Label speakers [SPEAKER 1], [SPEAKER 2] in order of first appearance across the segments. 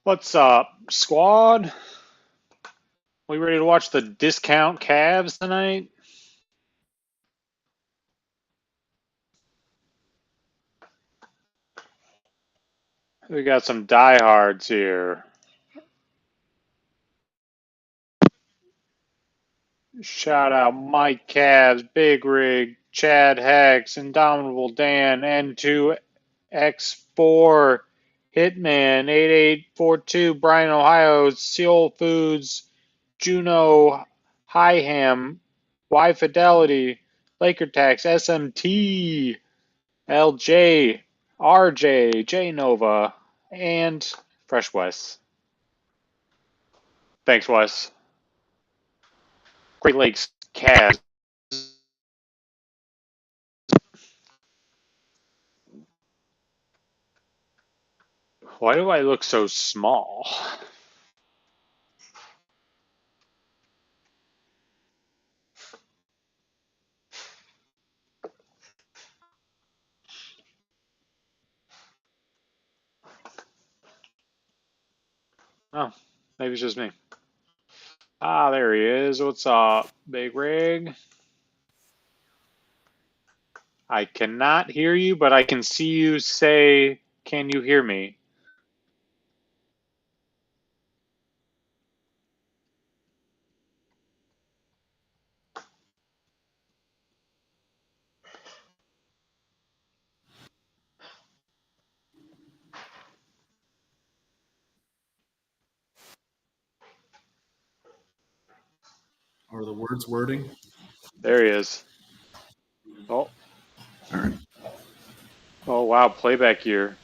[SPEAKER 1] What's up, squad? We ready to watch the discount Cavs tonight? We got some diehards here. Shout out Mike Cavs, Big Rig, Chad Hex, Indomitable Dan, N2X4, Hitman, 8842, Brian Ohio, Seoul Foods, Juno, Highham, Y Fidelity, Laker Tax, SMT, LJ, RJ, J Nova, and Fresh Wes. Thanks, Wes. Great Lakes Cavs. Why do I look so small? Oh, maybe it's just me. Ah, there he is. What's up, Big Rig? I cannot hear you, but I can see you say, "Can you hear me?"
[SPEAKER 2] Are the words wording?
[SPEAKER 1] There he is. Oh.
[SPEAKER 2] All right.
[SPEAKER 1] Oh, wow. Playback here.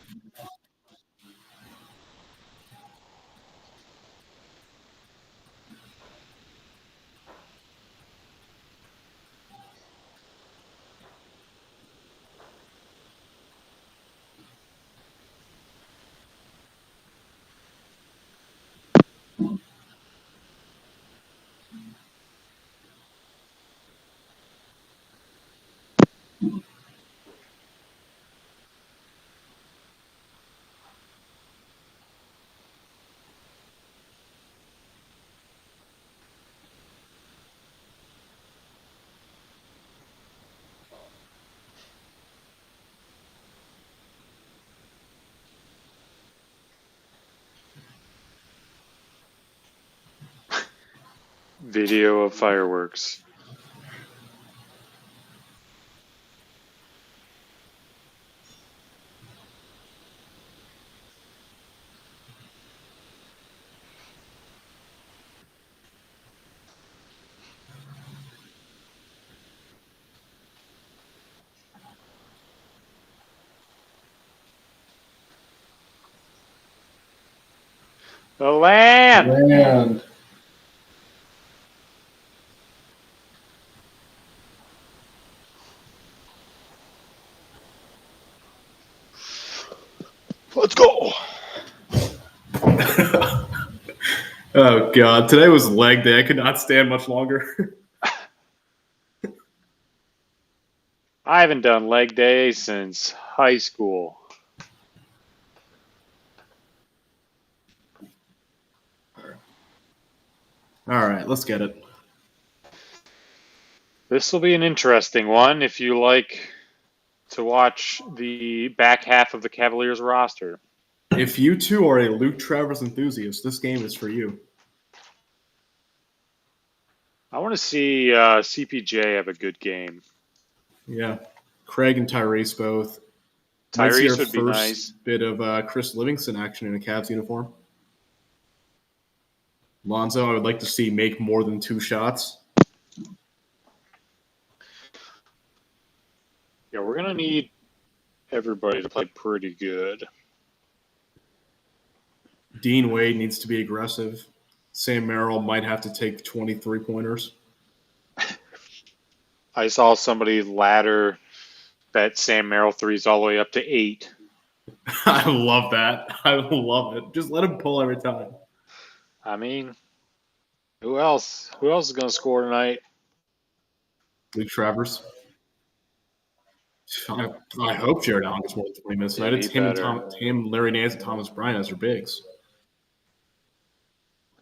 [SPEAKER 1] Video of fireworks. The land! Let's go!
[SPEAKER 2] Oh, God. Today was leg day. I could not stand much longer.
[SPEAKER 1] I haven't done leg day since high school.
[SPEAKER 2] All right, let's get it.
[SPEAKER 1] This will be an interesting one if you like to watch the back half of the Cavaliers roster.
[SPEAKER 2] If you two are a Luke Travers enthusiast, this game is for you.
[SPEAKER 1] I want to see CPJ have a good game.
[SPEAKER 2] Yeah. Craig and Tyrese both.
[SPEAKER 1] Tyrese would be
[SPEAKER 2] first
[SPEAKER 1] nice.
[SPEAKER 2] Bit of Chris Livingston action in a Cavs uniform. Lonzo, I would like to see make more than 2 shots.
[SPEAKER 1] Yeah, we're going to need everybody to play pretty good.
[SPEAKER 2] Dean Wade needs to be aggressive. Sam Merrill might have to take 23-pointers.
[SPEAKER 1] I saw somebody ladder bet Sam Merrill threes all the way up to 8.
[SPEAKER 2] I love that. I love it. Just let him pull every time.
[SPEAKER 1] I mean, who else? Who else is going to score tonight?
[SPEAKER 2] Luke Travers. I hope Jared Allen gets more than 20 minutes tonight. It's him, Larry Nance, and Thomas Bryant as their bigs.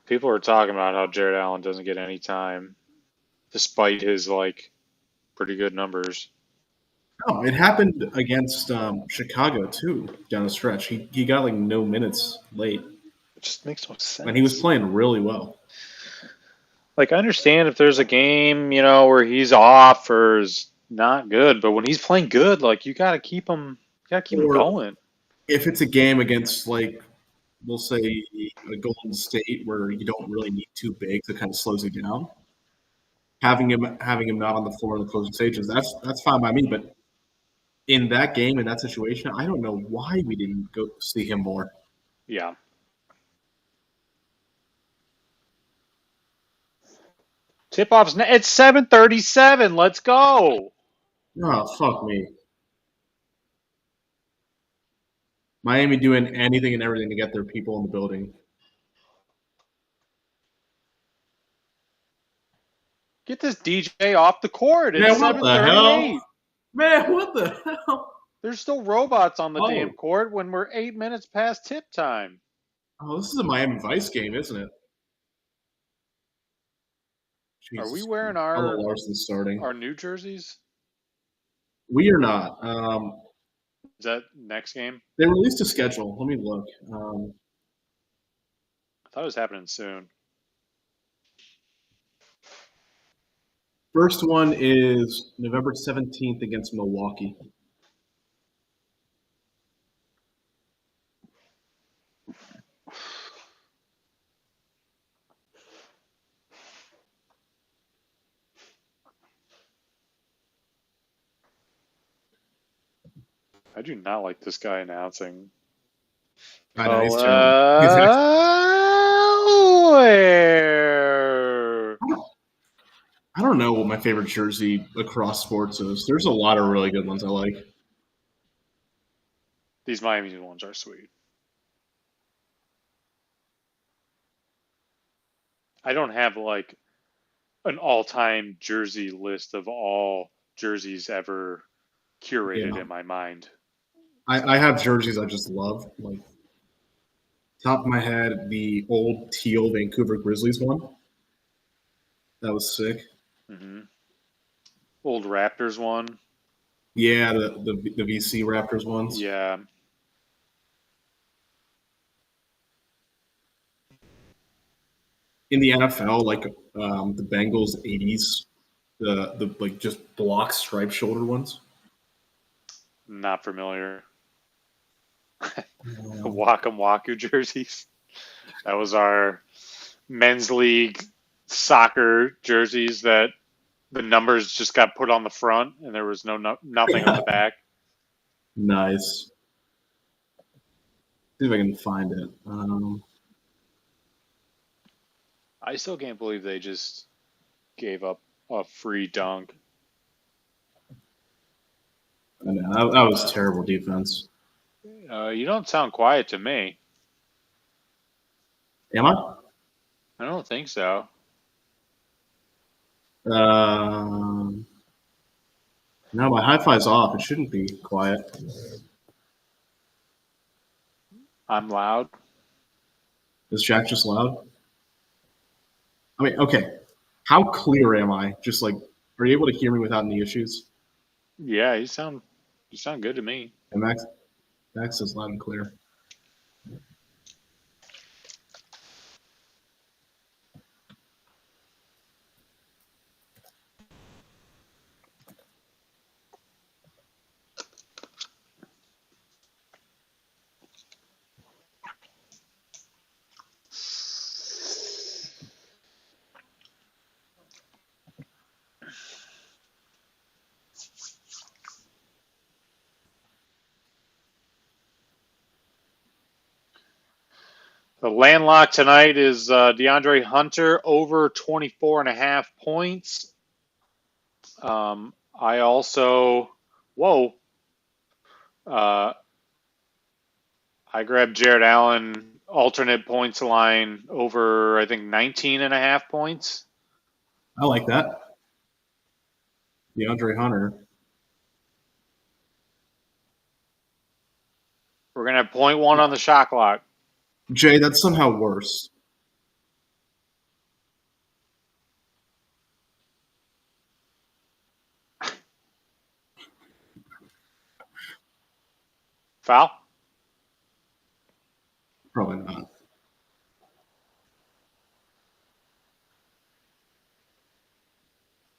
[SPEAKER 1] People are talking about how Jared Allen doesn't get any time, despite his pretty good numbers.
[SPEAKER 2] Oh, it happened against Chicago too down the stretch. He got like no minutes late,
[SPEAKER 1] It just makes no
[SPEAKER 2] and he was
[SPEAKER 1] sense.
[SPEAKER 2] playing really well.
[SPEAKER 1] Like, I understand if there's a game, where he's off or is not good, but when he's playing good, you gotta keep him
[SPEAKER 2] Or
[SPEAKER 1] going.
[SPEAKER 2] if it's a game against like we'll say a Golden State where you don't really need too big, so it kind of slows you down. Having him not on the floor in the closing stages, that's fine by me. But in that game, in that situation, I don't know why we didn't go see him more.
[SPEAKER 1] Yeah. Tip off's it's 7:37. Let's go.
[SPEAKER 2] Oh, fuck me. Miami doing anything and everything to get their people in the building.
[SPEAKER 1] Get this DJ off the court. It's
[SPEAKER 2] Man, what the hell?
[SPEAKER 1] 7:38.
[SPEAKER 2] Man, what the hell?
[SPEAKER 1] There's still robots on the damn
[SPEAKER 2] Oh,
[SPEAKER 1] court when we're 8 minutes past tip time.
[SPEAKER 2] oh, this is a Miami Vice game, isn't it?
[SPEAKER 1] Are we
[SPEAKER 2] Jesus
[SPEAKER 1] wearing
[SPEAKER 2] Christ. Ella
[SPEAKER 1] our
[SPEAKER 2] Larson's starting.
[SPEAKER 1] our new jerseys?
[SPEAKER 2] We are not.
[SPEAKER 1] Is that next game?
[SPEAKER 2] They released a schedule. Let me look.
[SPEAKER 1] I thought it was happening soon.
[SPEAKER 2] First one is November 17th against Milwaukee.
[SPEAKER 1] I do not like this guy announcing.
[SPEAKER 2] I know, he's terrible. He's actually, I don't know what my favorite jersey across sports is. There's a lot of really good ones I like.
[SPEAKER 1] These Miami ones are sweet. I don't have an all-time jersey list of all jerseys ever curated
[SPEAKER 2] Yeah.
[SPEAKER 1] in my mind.
[SPEAKER 2] I have jerseys I just love. Like top of my head, the old teal Vancouver Grizzlies one. That was sick.
[SPEAKER 1] Mm-hmm. Old Raptors one.
[SPEAKER 2] Yeah, the VC Raptors ones.
[SPEAKER 1] Yeah.
[SPEAKER 2] In the NFL, like the Bengals '80s, the like just block stripe shoulder ones.
[SPEAKER 1] Not familiar. Wacom Waku jerseys. That was our men's league soccer jerseys that the numbers just got put on the front and there was nothing on the back.
[SPEAKER 2] Nice. See if I can find it.
[SPEAKER 1] I still can't believe they just gave up a free dunk.
[SPEAKER 2] I know, that was terrible defense.
[SPEAKER 1] You don't sound quiet to me.
[SPEAKER 2] Am I?
[SPEAKER 1] I don't think so.
[SPEAKER 2] No, my hi-fi's off. It shouldn't be quiet.
[SPEAKER 1] I'm loud.
[SPEAKER 2] Is Jack just loud? I mean, okay. How clear am I? Just like, are you able to hear me without any issues?
[SPEAKER 1] Yeah, you sound good to me.
[SPEAKER 2] And Max is loud and clear.
[SPEAKER 1] The landlock tonight is DeAndre Hunter over 24.5 points. I also, whoa, I grabbed Jared Allen alternate points line over, I think, 19.5 points.
[SPEAKER 2] I like that. DeAndre Hunter.
[SPEAKER 1] We're going to have 0.1 on the shot clock.
[SPEAKER 2] Jay, that's somehow worse.
[SPEAKER 1] Foul?
[SPEAKER 2] Probably not.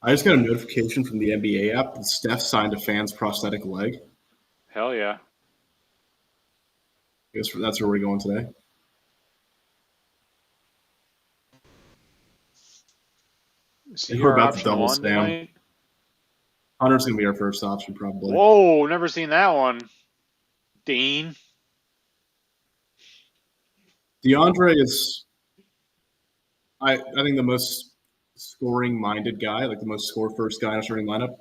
[SPEAKER 2] I just got a notification from the NBA app that Steph signed a fan's prosthetic leg.
[SPEAKER 1] Hell yeah.
[SPEAKER 2] I guess that's where we're going today.
[SPEAKER 1] Is
[SPEAKER 2] I think
[SPEAKER 1] he
[SPEAKER 2] we're
[SPEAKER 1] our
[SPEAKER 2] about to
[SPEAKER 1] option
[SPEAKER 2] double
[SPEAKER 1] one
[SPEAKER 2] Sam.
[SPEAKER 1] tonight?
[SPEAKER 2] Hunter's going to be our first option, probably.
[SPEAKER 1] Whoa, never seen that one. Dean.
[SPEAKER 2] DeAndre is, I think, the most scoring-minded guy, like the most score-first guy in a starting lineup.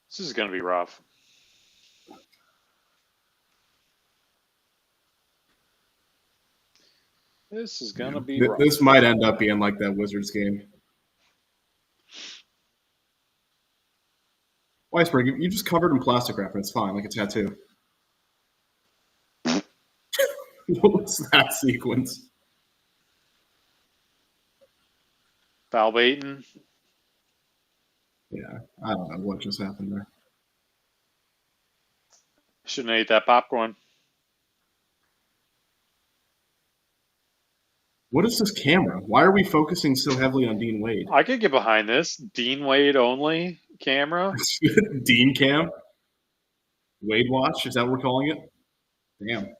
[SPEAKER 1] This is going to be rough. This is going to be rough.
[SPEAKER 2] This might end up being like that Wizards game. Weisberg, you just covered in plastic wrap and it's fine, like a tattoo. What was that sequence?
[SPEAKER 1] Foul baiting.
[SPEAKER 2] Yeah, I don't know what just happened there.
[SPEAKER 1] Shouldn't have ate that popcorn.
[SPEAKER 2] What is this camera? Why are we focusing so heavily on Dean Wade?
[SPEAKER 1] I could get behind this. Dean Wade only camera.
[SPEAKER 2] Dean Cam? Wade Watch? Is that what we're calling it? Damn.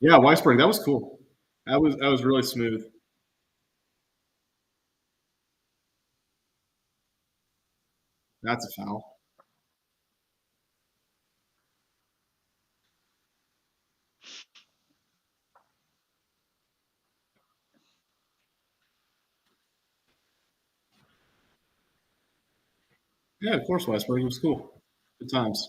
[SPEAKER 2] Yeah, Weisberg, that was cool. That was really smooth. That's a foul. Yeah, of course, Weisberg. It was cool. Good times.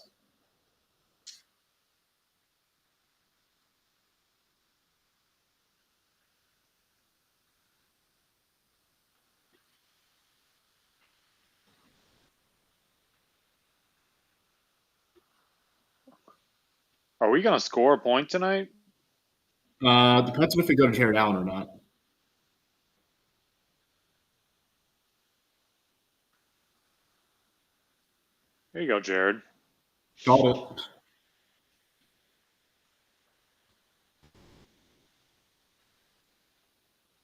[SPEAKER 1] Are we going to score a point tonight?
[SPEAKER 2] Depends on if we go to Jared Allen or not.
[SPEAKER 1] There you go, Jared.
[SPEAKER 2] Called it.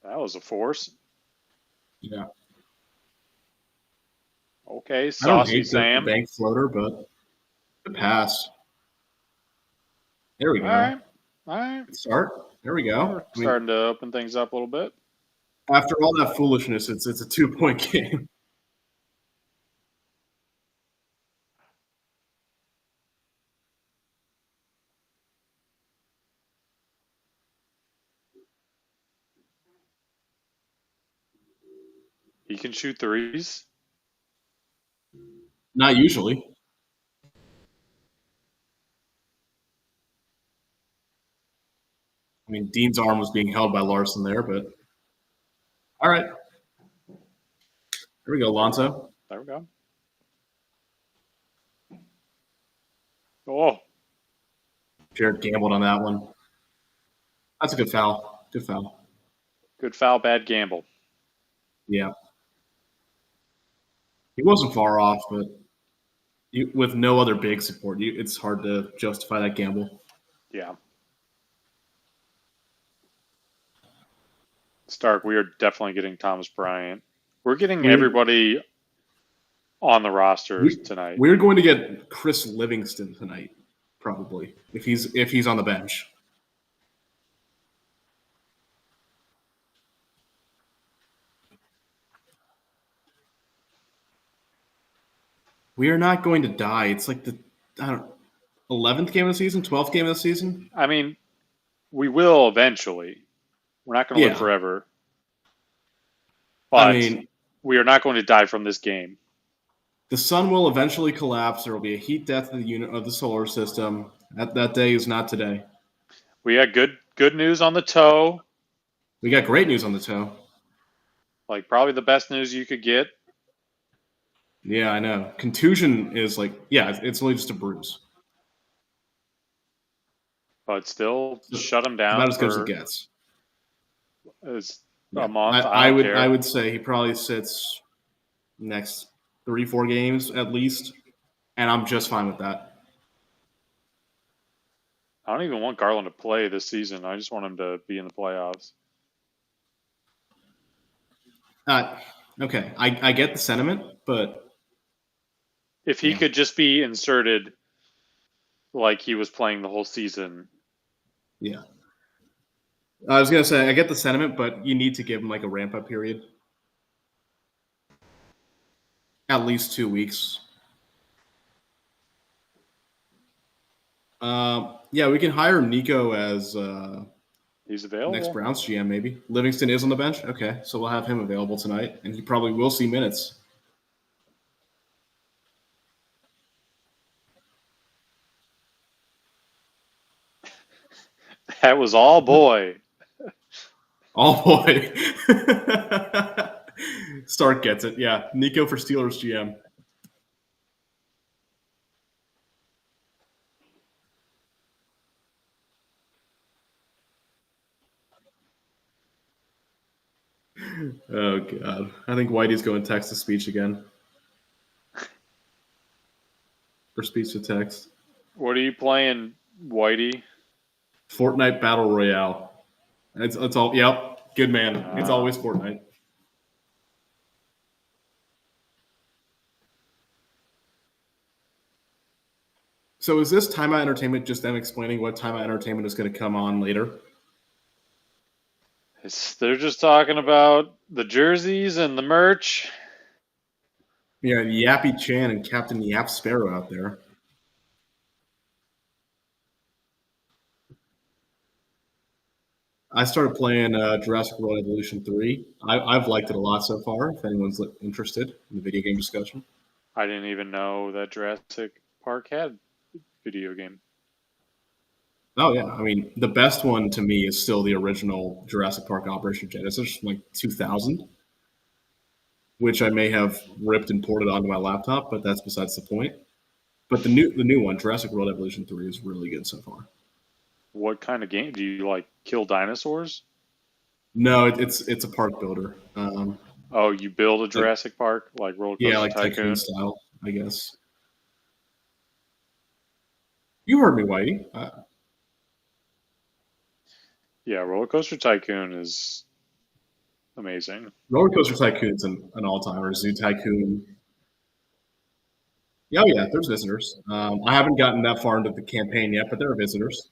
[SPEAKER 1] That was a force.
[SPEAKER 2] Yeah.
[SPEAKER 1] Okay,
[SPEAKER 2] I don't
[SPEAKER 1] saucy
[SPEAKER 2] hate the
[SPEAKER 1] Sam.
[SPEAKER 2] bank floater, but the pass. There we go.
[SPEAKER 1] All right. All right.
[SPEAKER 2] Good start. There we go.
[SPEAKER 1] We're starting to open things up a little bit.
[SPEAKER 2] After all that foolishness, it's a 2-point game.
[SPEAKER 1] He can shoot threes.
[SPEAKER 2] Not usually. I mean, Dean's arm was being held by Larson there, but all right. Here we go, Lonzo.
[SPEAKER 1] There we go. Oh,
[SPEAKER 2] Jared gambled on that one. That's a good foul. Good foul.
[SPEAKER 1] good foul, bad gamble.
[SPEAKER 2] Yeah. He wasn't far off, but with no other big support, it's hard to justify that gamble.
[SPEAKER 1] Yeah. Stark, we are definitely getting Thomas Bryant. We're getting everybody on the rosters tonight.
[SPEAKER 2] We're going to get Chris Livingston tonight, probably, if he's on the bench. We are not going to die. It's like the 11th game of the season, 12th game of the season.
[SPEAKER 1] I mean, we will eventually. We're not going to live forever. But we are not going to die from this game.
[SPEAKER 2] The sun will eventually collapse. There will be a heat death of the solar system. That day is not today.
[SPEAKER 1] We got good news on the toe.
[SPEAKER 2] We got great news on the toe.
[SPEAKER 1] Like probably the best news you could get.
[SPEAKER 2] Yeah, I know. Contusion is it's only just a bruise.
[SPEAKER 1] But still, shut him down.
[SPEAKER 2] About as good as it gets.
[SPEAKER 1] A month.
[SPEAKER 2] I would say he probably sits next 3-4 games at least, and I'm just fine with that.
[SPEAKER 1] I don't even want Garland to play this season. I just want him to be in the playoffs.
[SPEAKER 2] Okay, I get the sentiment, but
[SPEAKER 1] If he could just be inserted like he was playing the whole season.
[SPEAKER 2] Yeah. I was going to say, I get the sentiment, but you need to give him like a ramp up period. At least 2 weeks. Yeah, we can hire Nico as
[SPEAKER 1] He's available.
[SPEAKER 2] Next Browns GM, maybe. Livingston is on the bench? Okay, so we'll have him available tonight, and he probably will see minutes.
[SPEAKER 1] That was all boy.
[SPEAKER 2] Oh, boy. Stark gets it. Yeah, Nico for Steelers GM. Oh, God. I think Whitey's going text to speech again. For speech to text.
[SPEAKER 1] What are you playing, Whitey?
[SPEAKER 2] Fortnite Battle Royale. It's all, yep, good man. It's always Fortnite. So is this Timeout Entertainment just them explaining what Timeout Entertainment is going to come on later?
[SPEAKER 1] They're just talking about the jerseys and the merch.
[SPEAKER 2] Yeah, Yappy Chan and Captain Yap Sparrow out there. I started playing Jurassic World Evolution 3. I've liked it a lot so far, if anyone's interested in the video game discussion.
[SPEAKER 1] I didn't even know that Jurassic Park had video game.
[SPEAKER 2] Oh, yeah. I mean, the best one to me is still the original Jurassic Park Operation Genesis from like 2000, which I may have ripped and ported onto my laptop, but that's besides the point. But the new one, Jurassic World Evolution 3, is really good so far.
[SPEAKER 1] What kind of game? Do you like kill dinosaurs?
[SPEAKER 2] No, it's a park builder.
[SPEAKER 1] Oh, you build a Jurassic Park like Roller Coaster
[SPEAKER 2] like
[SPEAKER 1] Tycoon
[SPEAKER 2] style, I guess. You heard me, Whitey.
[SPEAKER 1] Yeah, Roller Coaster Tycoon is amazing.
[SPEAKER 2] Roller Coaster Tycoon's an all-timer. Zoo Tycoon. Oh, yeah, there's visitors. I haven't gotten that far into the campaign yet, but there are visitors.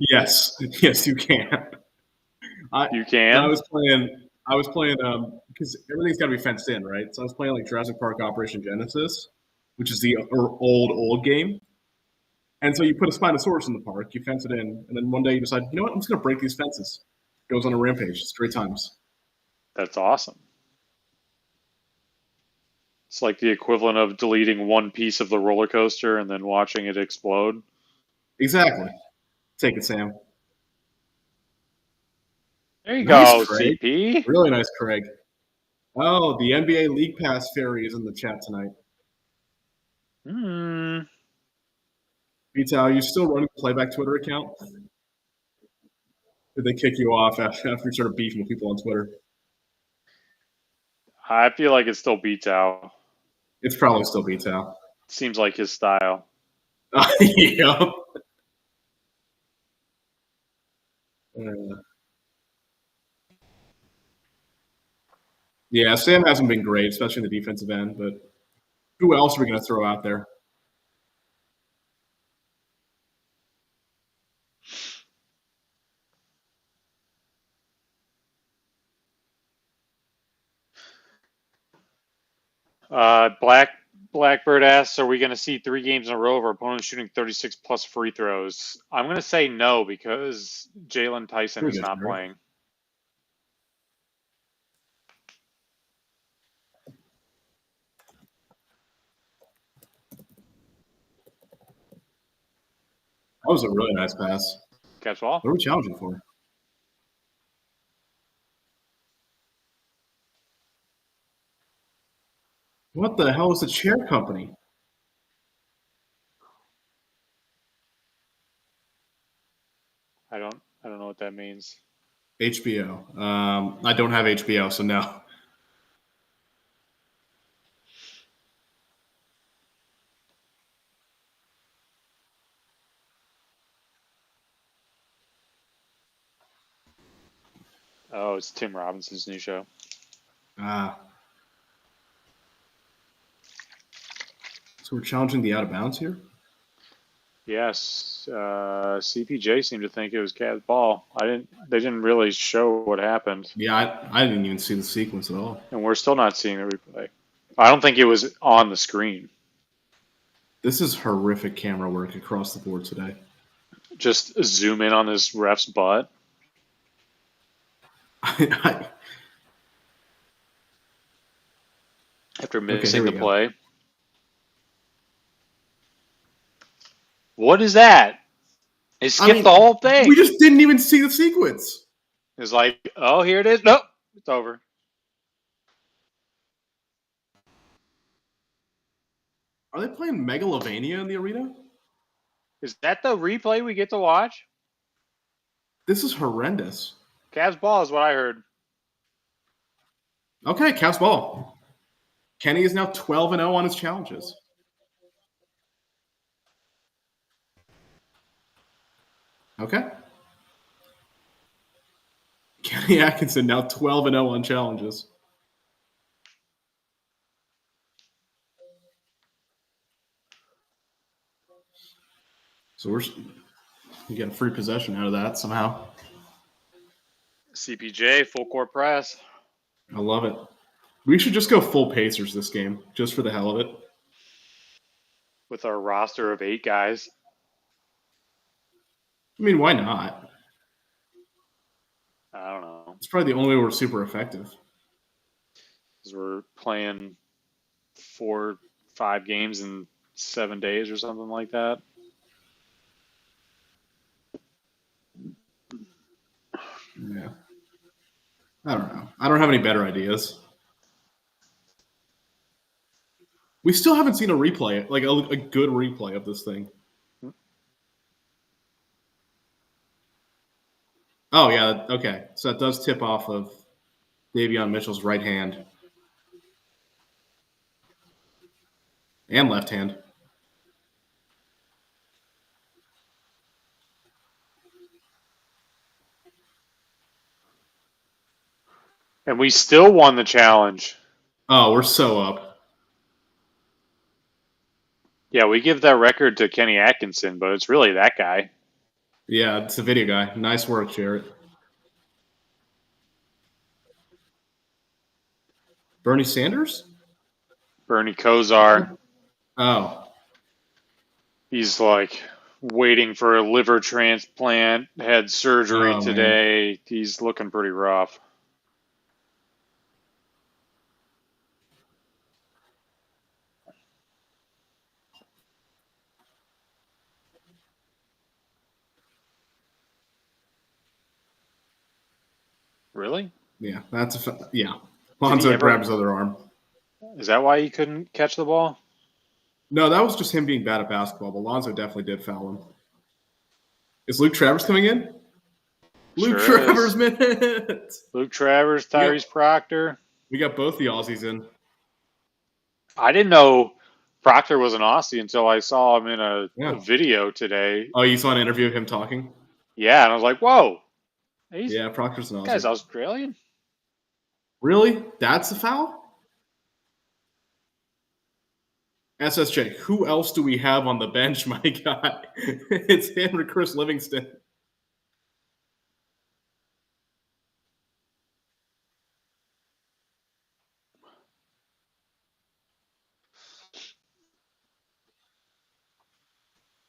[SPEAKER 2] Yes, yes, you can.
[SPEAKER 1] You can?
[SPEAKER 2] I was playing because everything's got to be fenced in, right? So I was playing like Jurassic Park Operation Genesis, which is the old game. And so you put a Spinosaurus in the park, you fence it in, and then one day you decide, you know what, I'm just going to break these fences. Goes on a rampage 3 times.
[SPEAKER 1] That's awesome. It's like the equivalent of deleting one piece of the roller coaster and then watching it explode.
[SPEAKER 2] Exactly. Take it, Sam.
[SPEAKER 1] There you
[SPEAKER 2] Nice,
[SPEAKER 1] go,
[SPEAKER 2] Craig.
[SPEAKER 1] CP.
[SPEAKER 2] Really nice, Craig. Oh, the NBA League Pass fairy is in the chat tonight. Vita, are you still running the playback Twitter account? Did they kick you off after you started beefing with people on Twitter?
[SPEAKER 1] I feel like it's still beats out.
[SPEAKER 2] It's probably still Vita.
[SPEAKER 1] Seems like his style.
[SPEAKER 2] Yep. Yeah, Sam hasn't been great, especially in the defensive end, but who else are we going to throw out there?
[SPEAKER 1] Blackbird asks, are we going to see 3 games in a row of our opponents shooting 36 plus free throws? I'm going to say no because Jalen Tyson is not playing.
[SPEAKER 2] That was a really nice pass.
[SPEAKER 1] Catch ball?
[SPEAKER 2] What are we challenging for? What the hell is the chair company?
[SPEAKER 1] I don't know what that means.
[SPEAKER 2] HBO. I don't have HBO, so no.
[SPEAKER 1] Oh, it's Tim Robinson's new show.
[SPEAKER 2] So we're challenging the out of bounds here.
[SPEAKER 1] Yes, CPJ seemed to think it was Cavs ball. I didn't. They didn't really show what happened,
[SPEAKER 2] Yeah, I didn't even see the sequence at all.
[SPEAKER 1] and we're still not seeing the replay. I don't think it was on the screen.
[SPEAKER 2] This is horrific camera work across the board today.
[SPEAKER 1] Just zoom in on this ref's butt
[SPEAKER 2] I,
[SPEAKER 1] after
[SPEAKER 2] okay,
[SPEAKER 1] missing
[SPEAKER 2] here
[SPEAKER 1] the
[SPEAKER 2] we go.
[SPEAKER 1] play. What is that? It skipped the whole thing.
[SPEAKER 2] We just didn't even see the sequence.
[SPEAKER 1] It's like, oh, here it is. Nope, it's over.
[SPEAKER 2] Are they playing Megalovania in the arena?
[SPEAKER 1] Is that the replay we get to watch?
[SPEAKER 2] This is horrendous.
[SPEAKER 1] Cavs ball is what I heard.
[SPEAKER 2] Okay, Cavs ball. Kenny is now 12-0 on his challenges. Okay. Kenny Atkinson now 12-0 on challenges. So we get a free possession out of that somehow.
[SPEAKER 1] CPJ full court press.
[SPEAKER 2] I love it. We should just go full Pacers this game, just for the hell of it.
[SPEAKER 1] With our roster of 8 guys.
[SPEAKER 2] I mean, why not?
[SPEAKER 1] I don't know.
[SPEAKER 2] It's probably the only way we're super effective.
[SPEAKER 1] Because we're playing 4-5 games in 7 days or something like that.
[SPEAKER 2] Yeah. I don't know. I don't have any better ideas. We still haven't seen a replay, like a good replay of this thing. Oh, yeah. Okay. So that does tip off of Davion Mitchell's right hand and left hand.
[SPEAKER 1] And we still won the challenge.
[SPEAKER 2] Oh, we're so up.
[SPEAKER 1] Yeah, we give that record to Kenny Atkinson, but it's really that guy.
[SPEAKER 2] Yeah, it's a video guy. Nice work, Jarrett. Bernie Sanders?
[SPEAKER 1] Bernie Kosar.
[SPEAKER 2] Oh.
[SPEAKER 1] He's like waiting for a liver transplant, had surgery today. Man. He's looking pretty rough. Really?
[SPEAKER 2] Yeah, that's yeah. Lonzo grabbed his other arm.
[SPEAKER 1] Is that why he couldn't catch the ball?
[SPEAKER 2] No, that was just him being bad at basketball, but Lonzo definitely did foul him. Is Luke Travers coming in? Luke Travers minute.
[SPEAKER 1] Luke Travers, Tyrese Proctor.
[SPEAKER 2] We got both the Aussies in.
[SPEAKER 1] I didn't know Proctor was an Aussie until I saw him in a video today.
[SPEAKER 2] Oh, you saw an interview of him talking?
[SPEAKER 1] Yeah, and I was like, whoa.
[SPEAKER 2] Yeah, Proctor's an Aussie.
[SPEAKER 1] Guy's Australian?
[SPEAKER 2] Really? That's a foul? SSJ, who else do we have on the bench, my guy? It's him or Chris Livingston.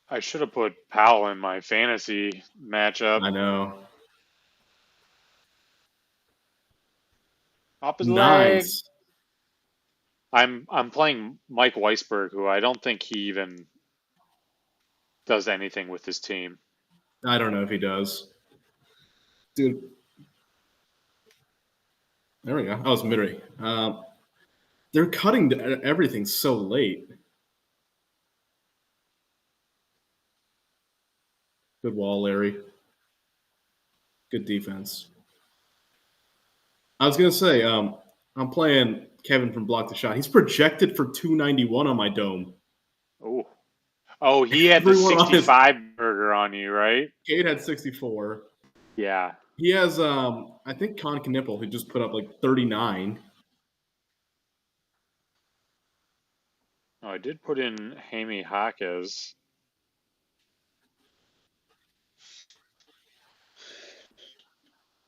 [SPEAKER 1] I should have put Powell in my fantasy matchup.
[SPEAKER 2] I know.
[SPEAKER 1] Up his leg. I'm playing Mike Weisberg, who I don't think he even does anything with his team.
[SPEAKER 2] I don't know if he does. Dude. There we go. Oh, it's Midri. They're cutting everything so late. Good wall, Larry. Good defense. I was gonna say, I'm playing Kevin from Block the Shot. He's projected for 291 on my dome.
[SPEAKER 1] Oh, he had the
[SPEAKER 2] Everyone on his
[SPEAKER 1] 65 burger on you, right?
[SPEAKER 2] Cade had 64.
[SPEAKER 1] Yeah.
[SPEAKER 2] He has, I think Con Knipple, who just put up like 39.
[SPEAKER 1] Oh, I did put in Jaime Jaquez.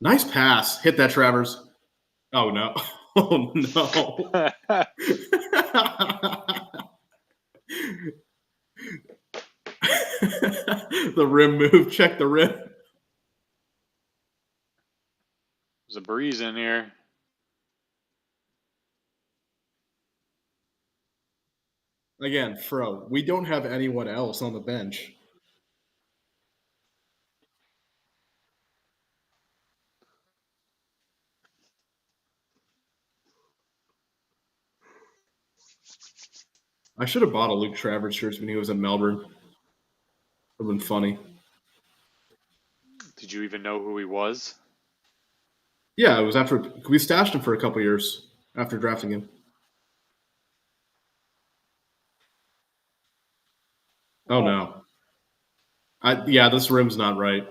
[SPEAKER 2] Nice pass. Hit that, Travers. Oh, no. Oh, no. The rim move. Check the rim.
[SPEAKER 1] There's a breeze in here.
[SPEAKER 2] Again, Fro, we don't have anyone else on the bench. I should have bought a Luke Travers shirt when he was in Melbourne. Would have been funny.
[SPEAKER 1] Did you even know who he was?
[SPEAKER 2] Yeah, it was after we stashed him for a couple years after drafting him. Oh no. Yeah, this rim's not right.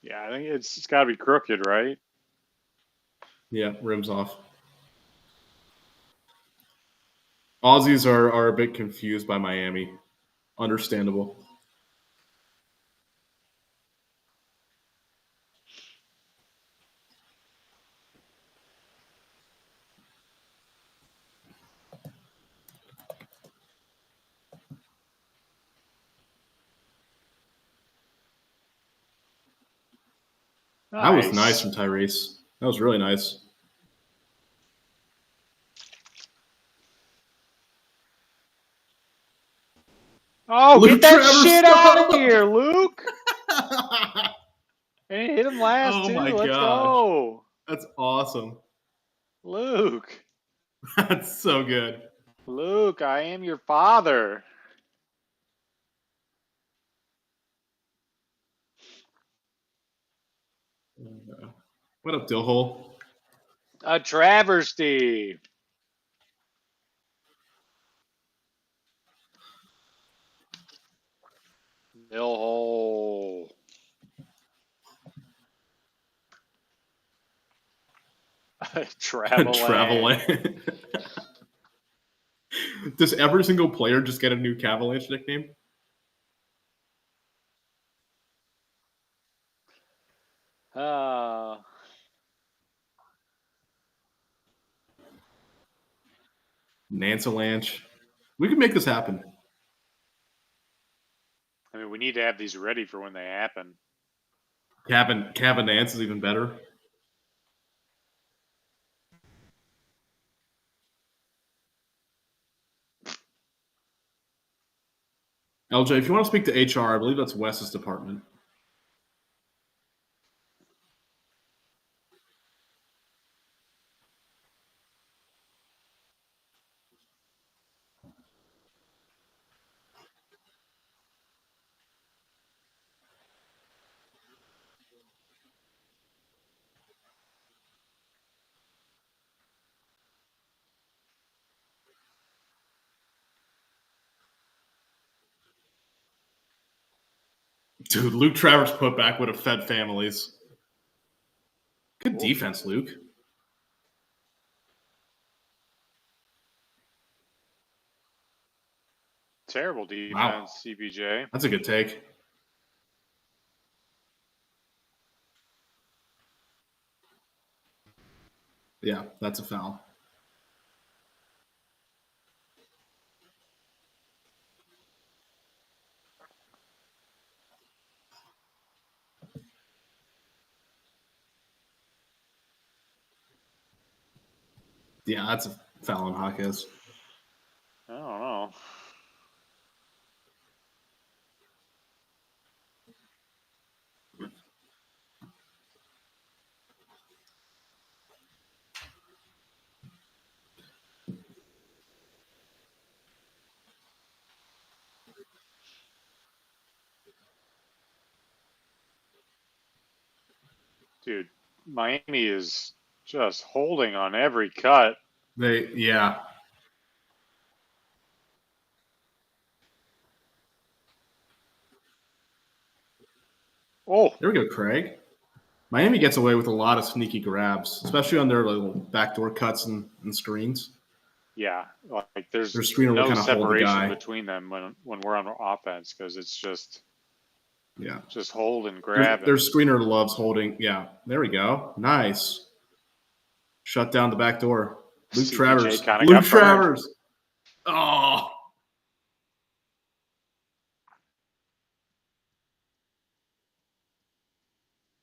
[SPEAKER 1] Yeah, I think it's got to be crooked, right?
[SPEAKER 2] Yeah, rim's off. Aussies are a bit confused by Miami. Understandable. That was nice from Tyrese. That was really nice.
[SPEAKER 1] Oh,
[SPEAKER 2] Luke
[SPEAKER 1] get that
[SPEAKER 2] Travers,
[SPEAKER 1] shit
[SPEAKER 2] stop!
[SPEAKER 1] out of here, Luke! And hit him last,
[SPEAKER 2] Oh
[SPEAKER 1] too.
[SPEAKER 2] my
[SPEAKER 1] Let's
[SPEAKER 2] gosh.
[SPEAKER 1] go.
[SPEAKER 2] That's awesome.
[SPEAKER 1] Luke.
[SPEAKER 2] That's so good.
[SPEAKER 1] Luke, I am your father.
[SPEAKER 2] What up, Dillhole?
[SPEAKER 1] A travesty. Millhole.
[SPEAKER 2] Travel. Does every single player just get a new Cavaliers nickname? Nancelanche. We can make this happen.
[SPEAKER 1] I mean, we need to have these ready for when they happen.
[SPEAKER 2] Cavin Nance is even better. LJ, if you want to speak to HR, I believe that's Wes's department. Dude, Luke Travers putback would have fed families. Good defense, Luke.
[SPEAKER 1] Terrible defense,
[SPEAKER 2] wow.
[SPEAKER 1] CPJ.
[SPEAKER 2] That's a good take. Yeah, that's a foul. Yeah, that's a foul on Hawkins.
[SPEAKER 1] I don't know. Dude, Miami is just holding on every cut.
[SPEAKER 2] Yeah.
[SPEAKER 1] Oh,
[SPEAKER 2] There we go, Craig. Miami gets away with a lot of sneaky grabs, especially on their little backdoor cuts and screens.
[SPEAKER 1] yeah. Like
[SPEAKER 2] Their
[SPEAKER 1] there's
[SPEAKER 2] screener will
[SPEAKER 1] no
[SPEAKER 2] kind of hold the
[SPEAKER 1] separation
[SPEAKER 2] guy.
[SPEAKER 1] between them when we're on offense because it's
[SPEAKER 2] Yeah.
[SPEAKER 1] just hold and
[SPEAKER 2] Their
[SPEAKER 1] grabbing.
[SPEAKER 2] screener loves holding. Yeah. There we go. Nice. Shut down the back door. Luke
[SPEAKER 1] CPJ
[SPEAKER 2] Travers.
[SPEAKER 1] kind of
[SPEAKER 2] Luke
[SPEAKER 1] got burned.
[SPEAKER 2] Travers. Oh.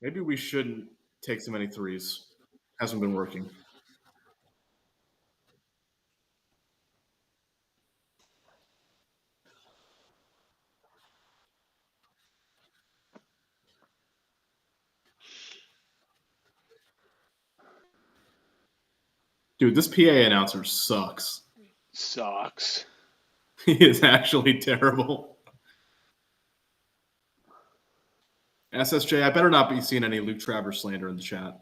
[SPEAKER 2] Maybe we shouldn't take so many threes. Hasn't been working. Dude, this PA announcer sucks.
[SPEAKER 1] Sucks.
[SPEAKER 2] He is actually terrible. SSJ, I better not be seeing any Luke Travers slander in the chat.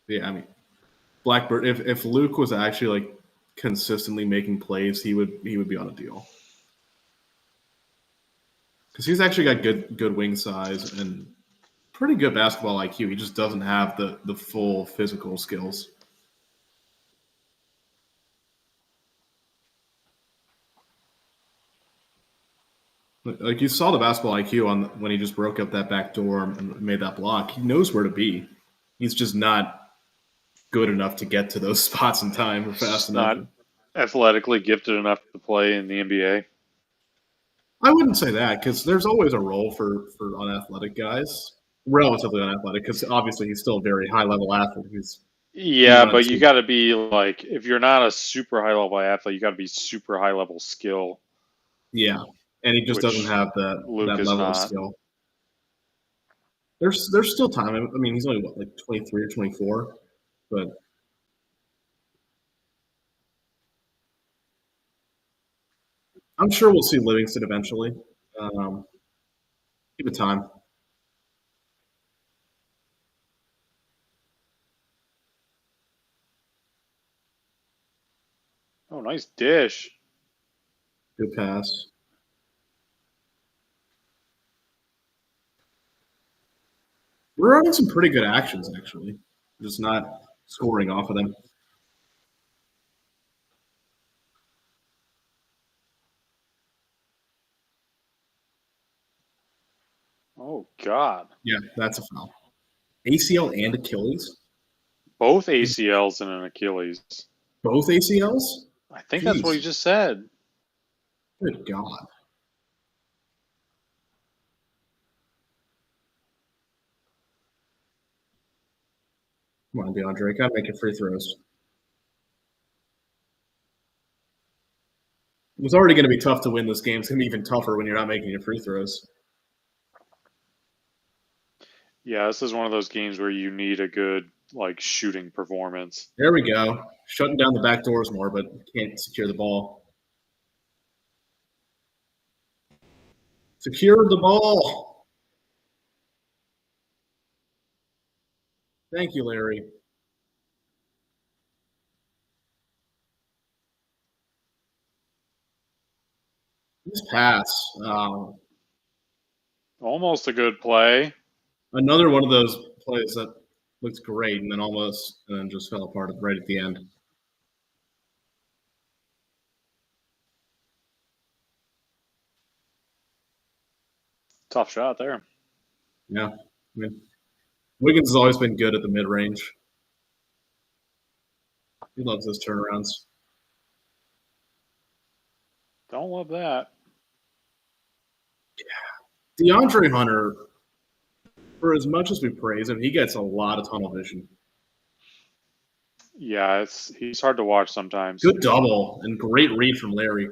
[SPEAKER 2] Yeah, I mean, Blackbird. If Luke was actually like consistently making plays, he would be on a deal because he's actually got good wing size and pretty good basketball IQ. He just doesn't have the full physical skills. Like you saw the basketball IQ on when he just broke up that back door and made that block. He knows where to be. He's just not good enough to get to those spots in time or fast
[SPEAKER 1] Just
[SPEAKER 2] enough.
[SPEAKER 1] not athletically gifted enough to play in the NBA.
[SPEAKER 2] I wouldn't say that because there's always a role for unathletic guys, relatively unathletic. Because obviously he's still a very high level athlete. He
[SPEAKER 1] Yeah, but
[SPEAKER 2] runs.
[SPEAKER 1] you got to be like, if you're not a super high level athlete, you got to be super high level skill,
[SPEAKER 2] Yeah, and he just doesn't
[SPEAKER 1] which
[SPEAKER 2] have that
[SPEAKER 1] Luke is
[SPEAKER 2] level of
[SPEAKER 1] not.
[SPEAKER 2] skill. There's still time. I mean, he's only what, like 23 or 24, but I'm sure we'll see Livingston eventually. Um, Give it time.
[SPEAKER 1] Oh, nice dish.
[SPEAKER 2] Good pass. We're running some pretty good actions actually, just not scoring off of them.
[SPEAKER 1] Oh God,
[SPEAKER 2] Yeah, that's a foul. ACL and Achilles.
[SPEAKER 1] both ACLs and an Achilles.
[SPEAKER 2] Both ACLs.
[SPEAKER 1] I think that's what he
[SPEAKER 2] Jeez.
[SPEAKER 1] just said.
[SPEAKER 2] Good God. Come on, DeAndre. Gotta make your free throws. It was already going to be tough to win this game. It's going to be even tougher when you're not making your free throws.
[SPEAKER 1] Yeah, this is one of those games where you need a good like shooting performance.
[SPEAKER 2] There we go. Shutting down the back doors more, but can't secure the ball. Secure the ball. Thank you, Larry. This pass.
[SPEAKER 1] Almost a good play.
[SPEAKER 2] Another one of those plays that looks great and then just fell apart right at the end.
[SPEAKER 1] Tough shot there.
[SPEAKER 2] Yeah. I mean, Wiggins has always been good at the mid range. He loves those turnarounds.
[SPEAKER 1] Don't love that.
[SPEAKER 2] DeAndre Hunter, for as much as we praise him, he gets a lot of tunnel vision.
[SPEAKER 1] Yeah, he's hard to watch sometimes.
[SPEAKER 2] Good double and great read from Larry.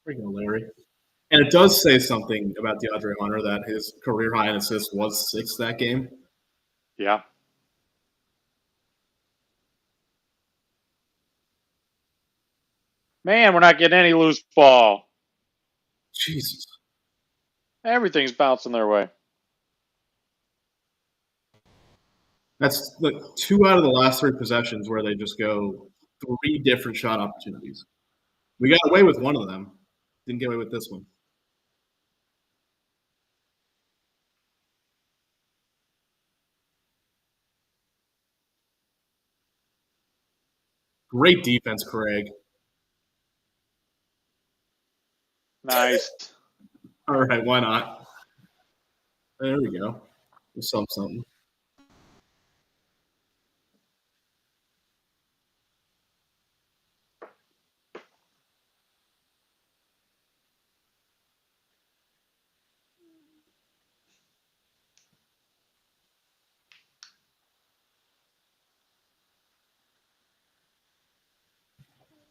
[SPEAKER 2] There you go, Larry. And it does say something about DeAndre Hunter that his career high in assists was 6 that game.
[SPEAKER 1] Yeah. Man, we're not getting any loose ball.
[SPEAKER 2] Jesus.
[SPEAKER 1] Everything's bouncing their way.
[SPEAKER 2] That's like 2 out of the last 3 possessions where they just go 3 different shot opportunities. We got away with one of them. Didn't get away with this one. Great defense, Craig.
[SPEAKER 1] Nice.
[SPEAKER 2] All right, why not? There we go. Something.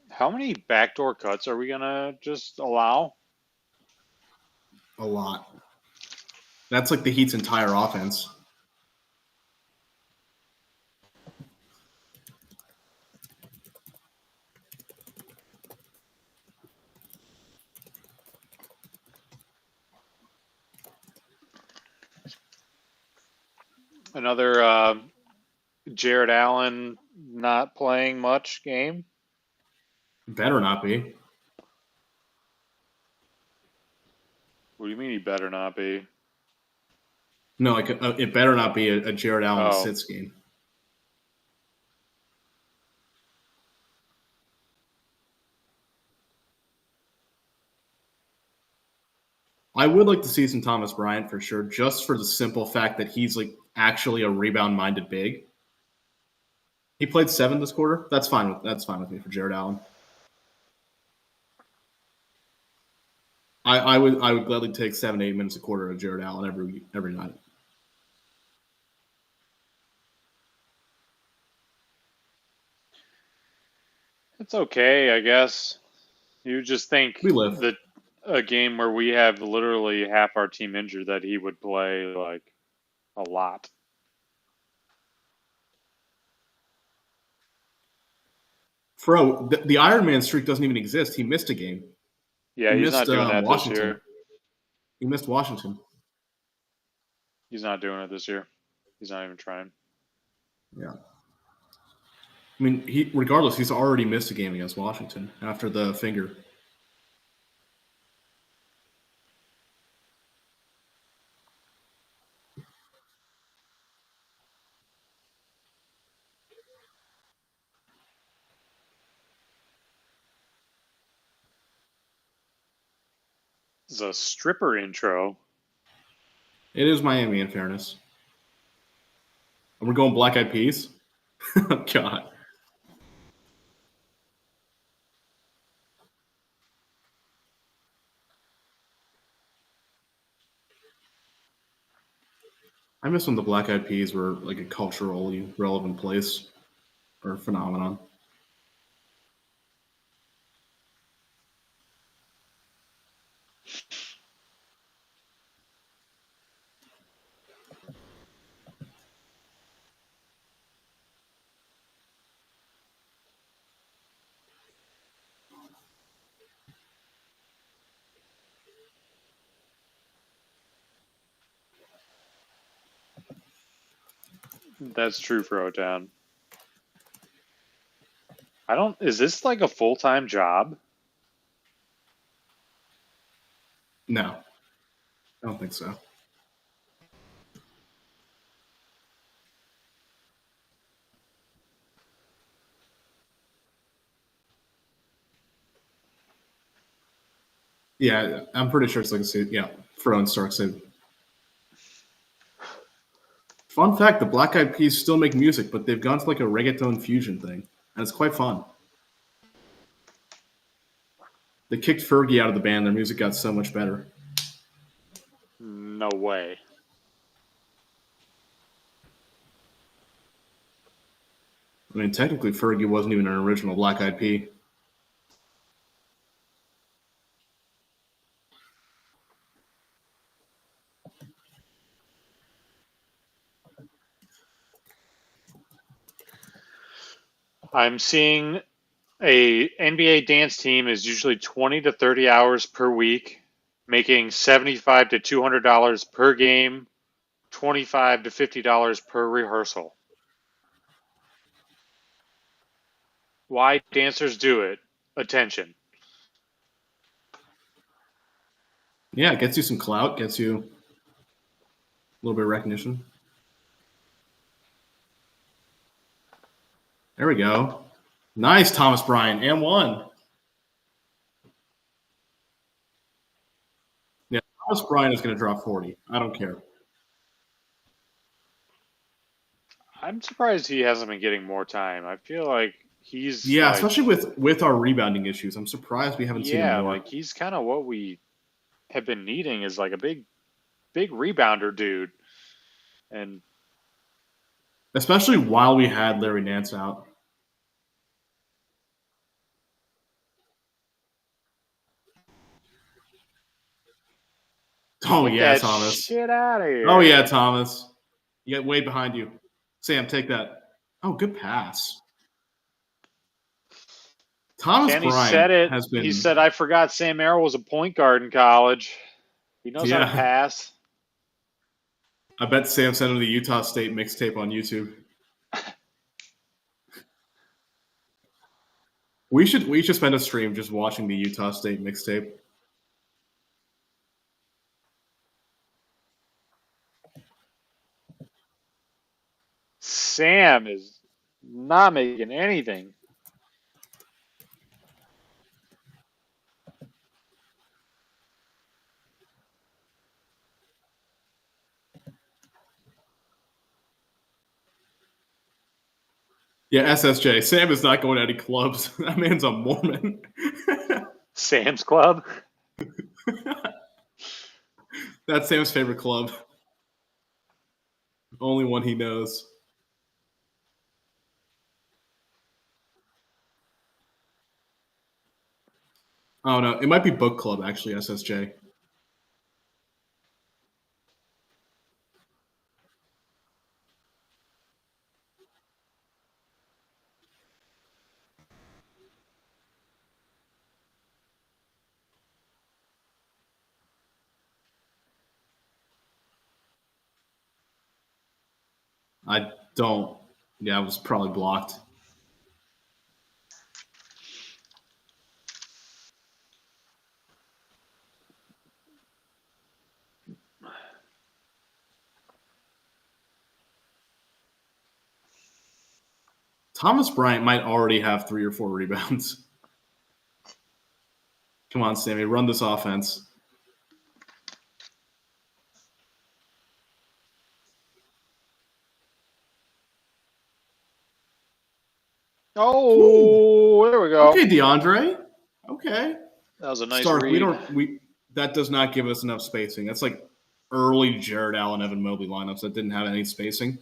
[SPEAKER 1] How many backdoor cuts are we gonna just allow?
[SPEAKER 2] A lot. That's like the Heat's entire offense.
[SPEAKER 1] Another Jared Allen not playing much game.
[SPEAKER 2] Better not be.
[SPEAKER 1] What do you mean he better not be?
[SPEAKER 2] No, like it better not be a Jared Allen sits game. I would like to see some Thomas Bryant for sure, just for the simple fact that he's like actually a rebound-minded big. He played 7 this quarter. That's fine with me for Jared Allen. I would gladly take 7 to 8 minutes a quarter of Jared Allen every night.
[SPEAKER 1] It's okay, I guess. You just think
[SPEAKER 2] We live.
[SPEAKER 1] that a game where we have literally half our team injured that he would play like a lot.
[SPEAKER 2] Fro, the Iron Man streak doesn't even exist. He missed a game.
[SPEAKER 1] Yeah,
[SPEAKER 2] he
[SPEAKER 1] he's
[SPEAKER 2] missed
[SPEAKER 1] not doing that
[SPEAKER 2] Washington.
[SPEAKER 1] this year.
[SPEAKER 2] He missed Washington.
[SPEAKER 1] He's not doing it this year. He's not even trying.
[SPEAKER 2] Yeah. I mean, regardless, he's already missed a game against Washington after the finger.
[SPEAKER 1] It's a stripper intro.
[SPEAKER 2] It is Miami, in fairness. And we're going Black Eyed Peas? Oh, God. I miss when the Black Eyed Peas were like a culturally relevant place or phenomenon.
[SPEAKER 1] That's true for O-Town. Is this like a full-time job?
[SPEAKER 2] No. I don't think so. Yeah, I'm pretty sure it's like Fro and Stark said. Fun fact, the Black Eyed Peas still make music, but they've gone to like a reggaeton fusion thing. And it's quite fun. They kicked Fergie out of the band. Their music got so much better.
[SPEAKER 1] No way.
[SPEAKER 2] I mean, technically, Fergie wasn't even an original Black Eyed Pea.
[SPEAKER 1] I'm seeing a NBA dance team is usually 20 to 30 hours per week, making 75 to $200 per game, 25 to $50 per rehearsal. Why dancers do it? Attention.
[SPEAKER 2] Yeah, it gets you some clout, gets you a little bit of recognition. There we go. Nice, Thomas Bryant, and one. Yeah, Thomas Bryant is going to drop 40. I don't care.
[SPEAKER 1] I'm surprised he hasn't been getting more time. I feel like he's
[SPEAKER 2] Yeah,
[SPEAKER 1] like,
[SPEAKER 2] especially with our rebounding issues. I'm surprised we haven't seen him
[SPEAKER 1] yeah,
[SPEAKER 2] more.
[SPEAKER 1] like he's kind of what we have been needing is like a big rebounder dude. And
[SPEAKER 2] Especially while we had Larry Nance out. Oh
[SPEAKER 1] get
[SPEAKER 2] yeah,
[SPEAKER 1] that
[SPEAKER 2] Thomas.
[SPEAKER 1] shit out of
[SPEAKER 2] Oh
[SPEAKER 1] here.
[SPEAKER 2] yeah, Thomas. You got Wade behind you. Sam, take that. Oh, good pass. Thomas
[SPEAKER 1] Kenny
[SPEAKER 2] Bryant
[SPEAKER 1] said it.
[SPEAKER 2] has
[SPEAKER 1] He
[SPEAKER 2] been,
[SPEAKER 1] said, I forgot Sam Merrill was a point guard in college. He knows how to
[SPEAKER 2] yeah.
[SPEAKER 1] pass.
[SPEAKER 2] I bet Sam sent him the Utah State mixtape on YouTube. We should spend a stream just watching the Utah State mixtape.
[SPEAKER 1] Sam is not making anything.
[SPEAKER 2] Yeah, SSJ. Sam is not going to any clubs. That man's a Mormon.
[SPEAKER 1] Sam's Club.
[SPEAKER 2] That's Sam's favorite club. Only one he knows. Oh no, it might be book club actually. SSJ. I don't. Yeah, it was probably blocked. Thomas Bryant might already have 3 or 4 rebounds. Come on, Sammy, run this offense.
[SPEAKER 1] Oh, there we go.
[SPEAKER 2] Okay, DeAndre. Okay.
[SPEAKER 1] That was a nice
[SPEAKER 2] Stark,
[SPEAKER 1] read.
[SPEAKER 2] that does not give us enough spacing. That's like early Jared Allen, Evan Mobley lineups that didn't have any spacing.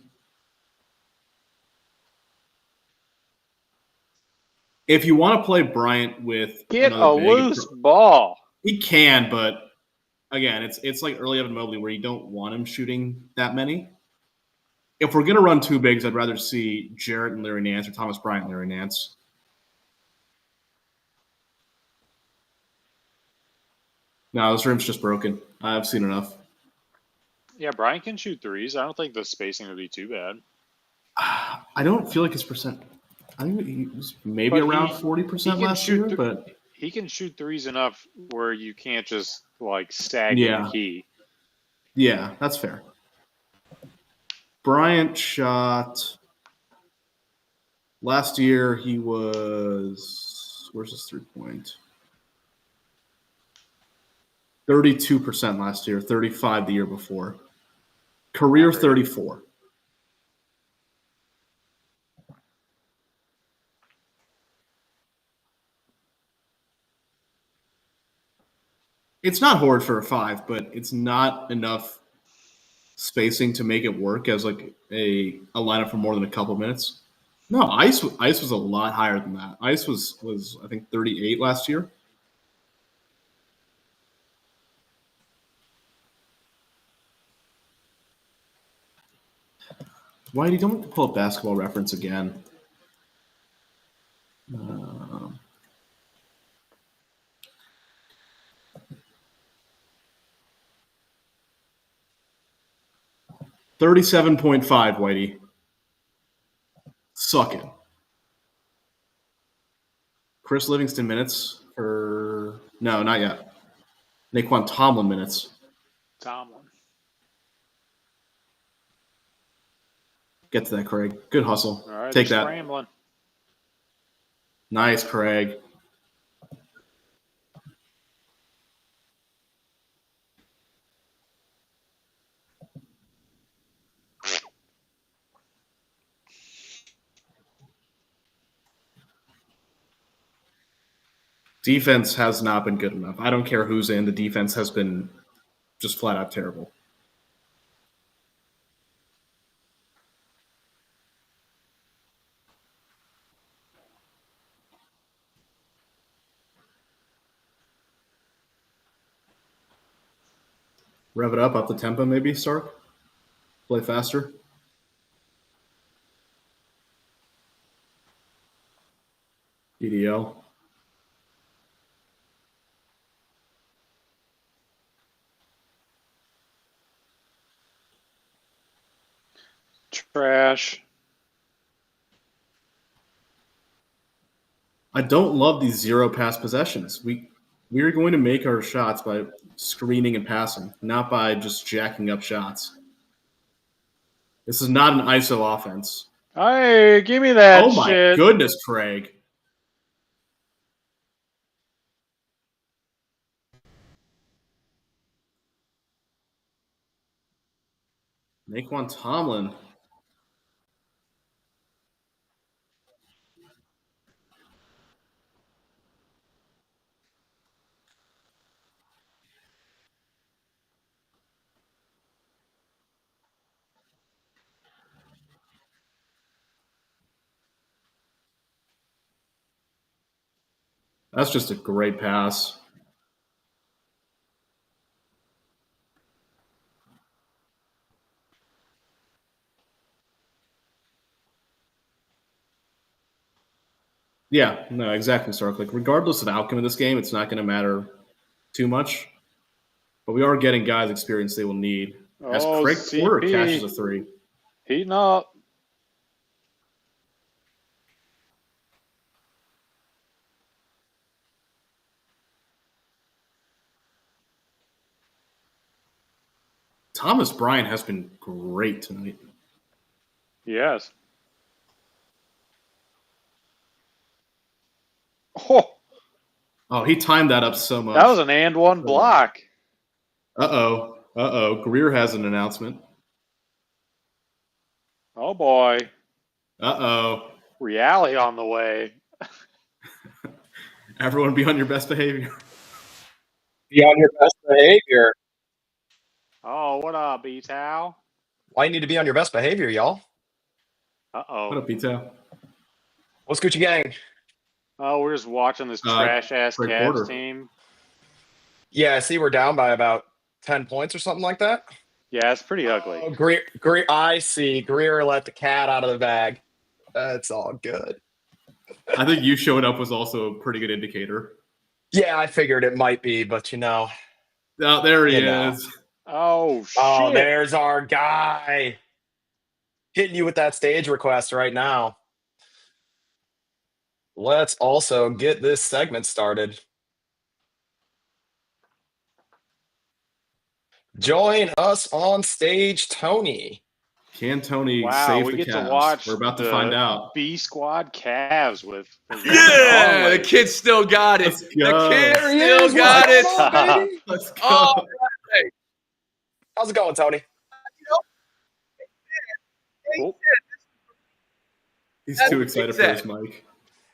[SPEAKER 2] If you want to play Bryant with
[SPEAKER 1] Get
[SPEAKER 2] another
[SPEAKER 1] a
[SPEAKER 2] big,
[SPEAKER 1] loose ball.
[SPEAKER 2] he can, but again, it's like early Evan Mobley where you don't want him shooting that many. If we're gonna run 2 bigs, I'd rather see Jarrett and Larry Nance or Thomas Bryant and Larry Nance. No, this room's just broken. I've seen enough.
[SPEAKER 1] Yeah, Brian can shoot threes. I don't think the spacing would be too bad.
[SPEAKER 2] I don't feel like his percent. I think he was maybe
[SPEAKER 1] But
[SPEAKER 2] around
[SPEAKER 1] he
[SPEAKER 2] 40%
[SPEAKER 1] can
[SPEAKER 2] last year,
[SPEAKER 1] shoot.
[SPEAKER 2] but
[SPEAKER 1] He can shoot threes enough where you can't just like stagnate
[SPEAKER 2] yeah,
[SPEAKER 1] the key.
[SPEAKER 2] yeah, that's fair. Bryant shot last year. He was where's his 3-point? 32% last year, 35 the year before. Career 34. It's not horrid for a 5, but it's not enough spacing to make it work as like a lineup for more than a couple minutes. No, Ice was a lot higher than that. Ice was I think 38 last year. Why don't pull up Basketball Reference again? 37.5, Whitey. Suck it. Chris Livingston minutes for no, not yet. Naquan Tomlin minutes.
[SPEAKER 1] Tomlin.
[SPEAKER 2] Get to that, Craig. Good hustle.
[SPEAKER 1] All right,
[SPEAKER 2] Take that.
[SPEAKER 1] Scrambling.
[SPEAKER 2] Nice, Craig. Defense has not been good enough. I don't care who's in. The defense has been just flat out terrible. Rev it up the tempo maybe, Stark? Play faster? EDL.
[SPEAKER 1] Trash.
[SPEAKER 2] I don't love these zero pass possessions. We're going to make our shots by screening and passing, not by just jacking up shots. This is not an ISO offense.
[SPEAKER 1] Hey, give me that
[SPEAKER 2] Oh my
[SPEAKER 1] shit.
[SPEAKER 2] goodness, Craig. Naquan Tomlin. That's just a great pass. Yeah, no, exactly, Stark. Like, regardless of the outcome of this game, it's not going to matter too much. But we are getting guys experience they will need. As Craig Porter catches a three.
[SPEAKER 1] Heating up.
[SPEAKER 2] Thomas Bryant has been great tonight.
[SPEAKER 1] Yes.
[SPEAKER 2] Oh, he timed that up so much.
[SPEAKER 1] That was an and one block.
[SPEAKER 2] Uh-oh. Greer has an announcement.
[SPEAKER 1] Oh, boy.
[SPEAKER 2] Uh-oh.
[SPEAKER 1] Reality on the way.
[SPEAKER 2] Everyone be on your best behavior.
[SPEAKER 3] Be on your best behavior.
[SPEAKER 1] Oh, what up, B-Tow?
[SPEAKER 3] Why you need to be on your best behavior, y'all?
[SPEAKER 1] Uh-oh.
[SPEAKER 2] What up, B-Tow?
[SPEAKER 3] What's Gucci Gang?
[SPEAKER 1] Oh, we're just watching this trash-ass Cavs team.
[SPEAKER 3] Yeah, I see we're down by about 10 points or something like that.
[SPEAKER 1] Yeah, it's pretty ugly.
[SPEAKER 3] Oh, Greer, I see. Greer let the cat out of the bag. That's all good.
[SPEAKER 2] I think you showing up was also a pretty good indicator.
[SPEAKER 3] Yeah, I figured it might be, but
[SPEAKER 2] Oh, there he is.
[SPEAKER 1] Oh, shit.
[SPEAKER 3] Oh, there's our guy. Hitting you with that stage request right now. Let's also get this segment started. Join us on stage, Tony.
[SPEAKER 2] Can Tony save the Cavs?
[SPEAKER 1] To watch
[SPEAKER 2] We're about to find out.
[SPEAKER 1] B squad Cavs with
[SPEAKER 4] yeah, the kid still got it. The kid still got it.
[SPEAKER 2] Let's go.
[SPEAKER 4] All right.
[SPEAKER 3] How's it going, Tony?
[SPEAKER 2] He's too excited for his mic.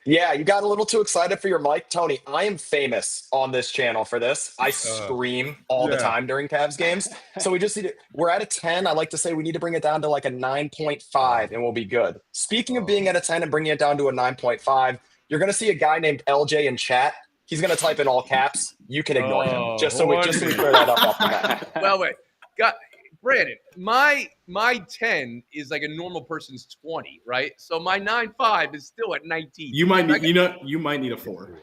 [SPEAKER 3] Yeah, you got a little too excited for your mic. Tony, I am famous on this channel for this. I scream all the time during Cavs games. So we just need to, we're at a 10. I like to say we need to bring it down to like a 9.5 and we'll be good. Speaking of being at a 10 and bringing it down to a 9.5, you're going to see a guy named LJ in chat. He's going to type in all caps. You can ignore him. Just so we clear that up off the bat.
[SPEAKER 4] Well, wait. Brandon, my 10 is like a normal person's 20, right? So my 9.5 is still at 19.
[SPEAKER 2] You might need a 4.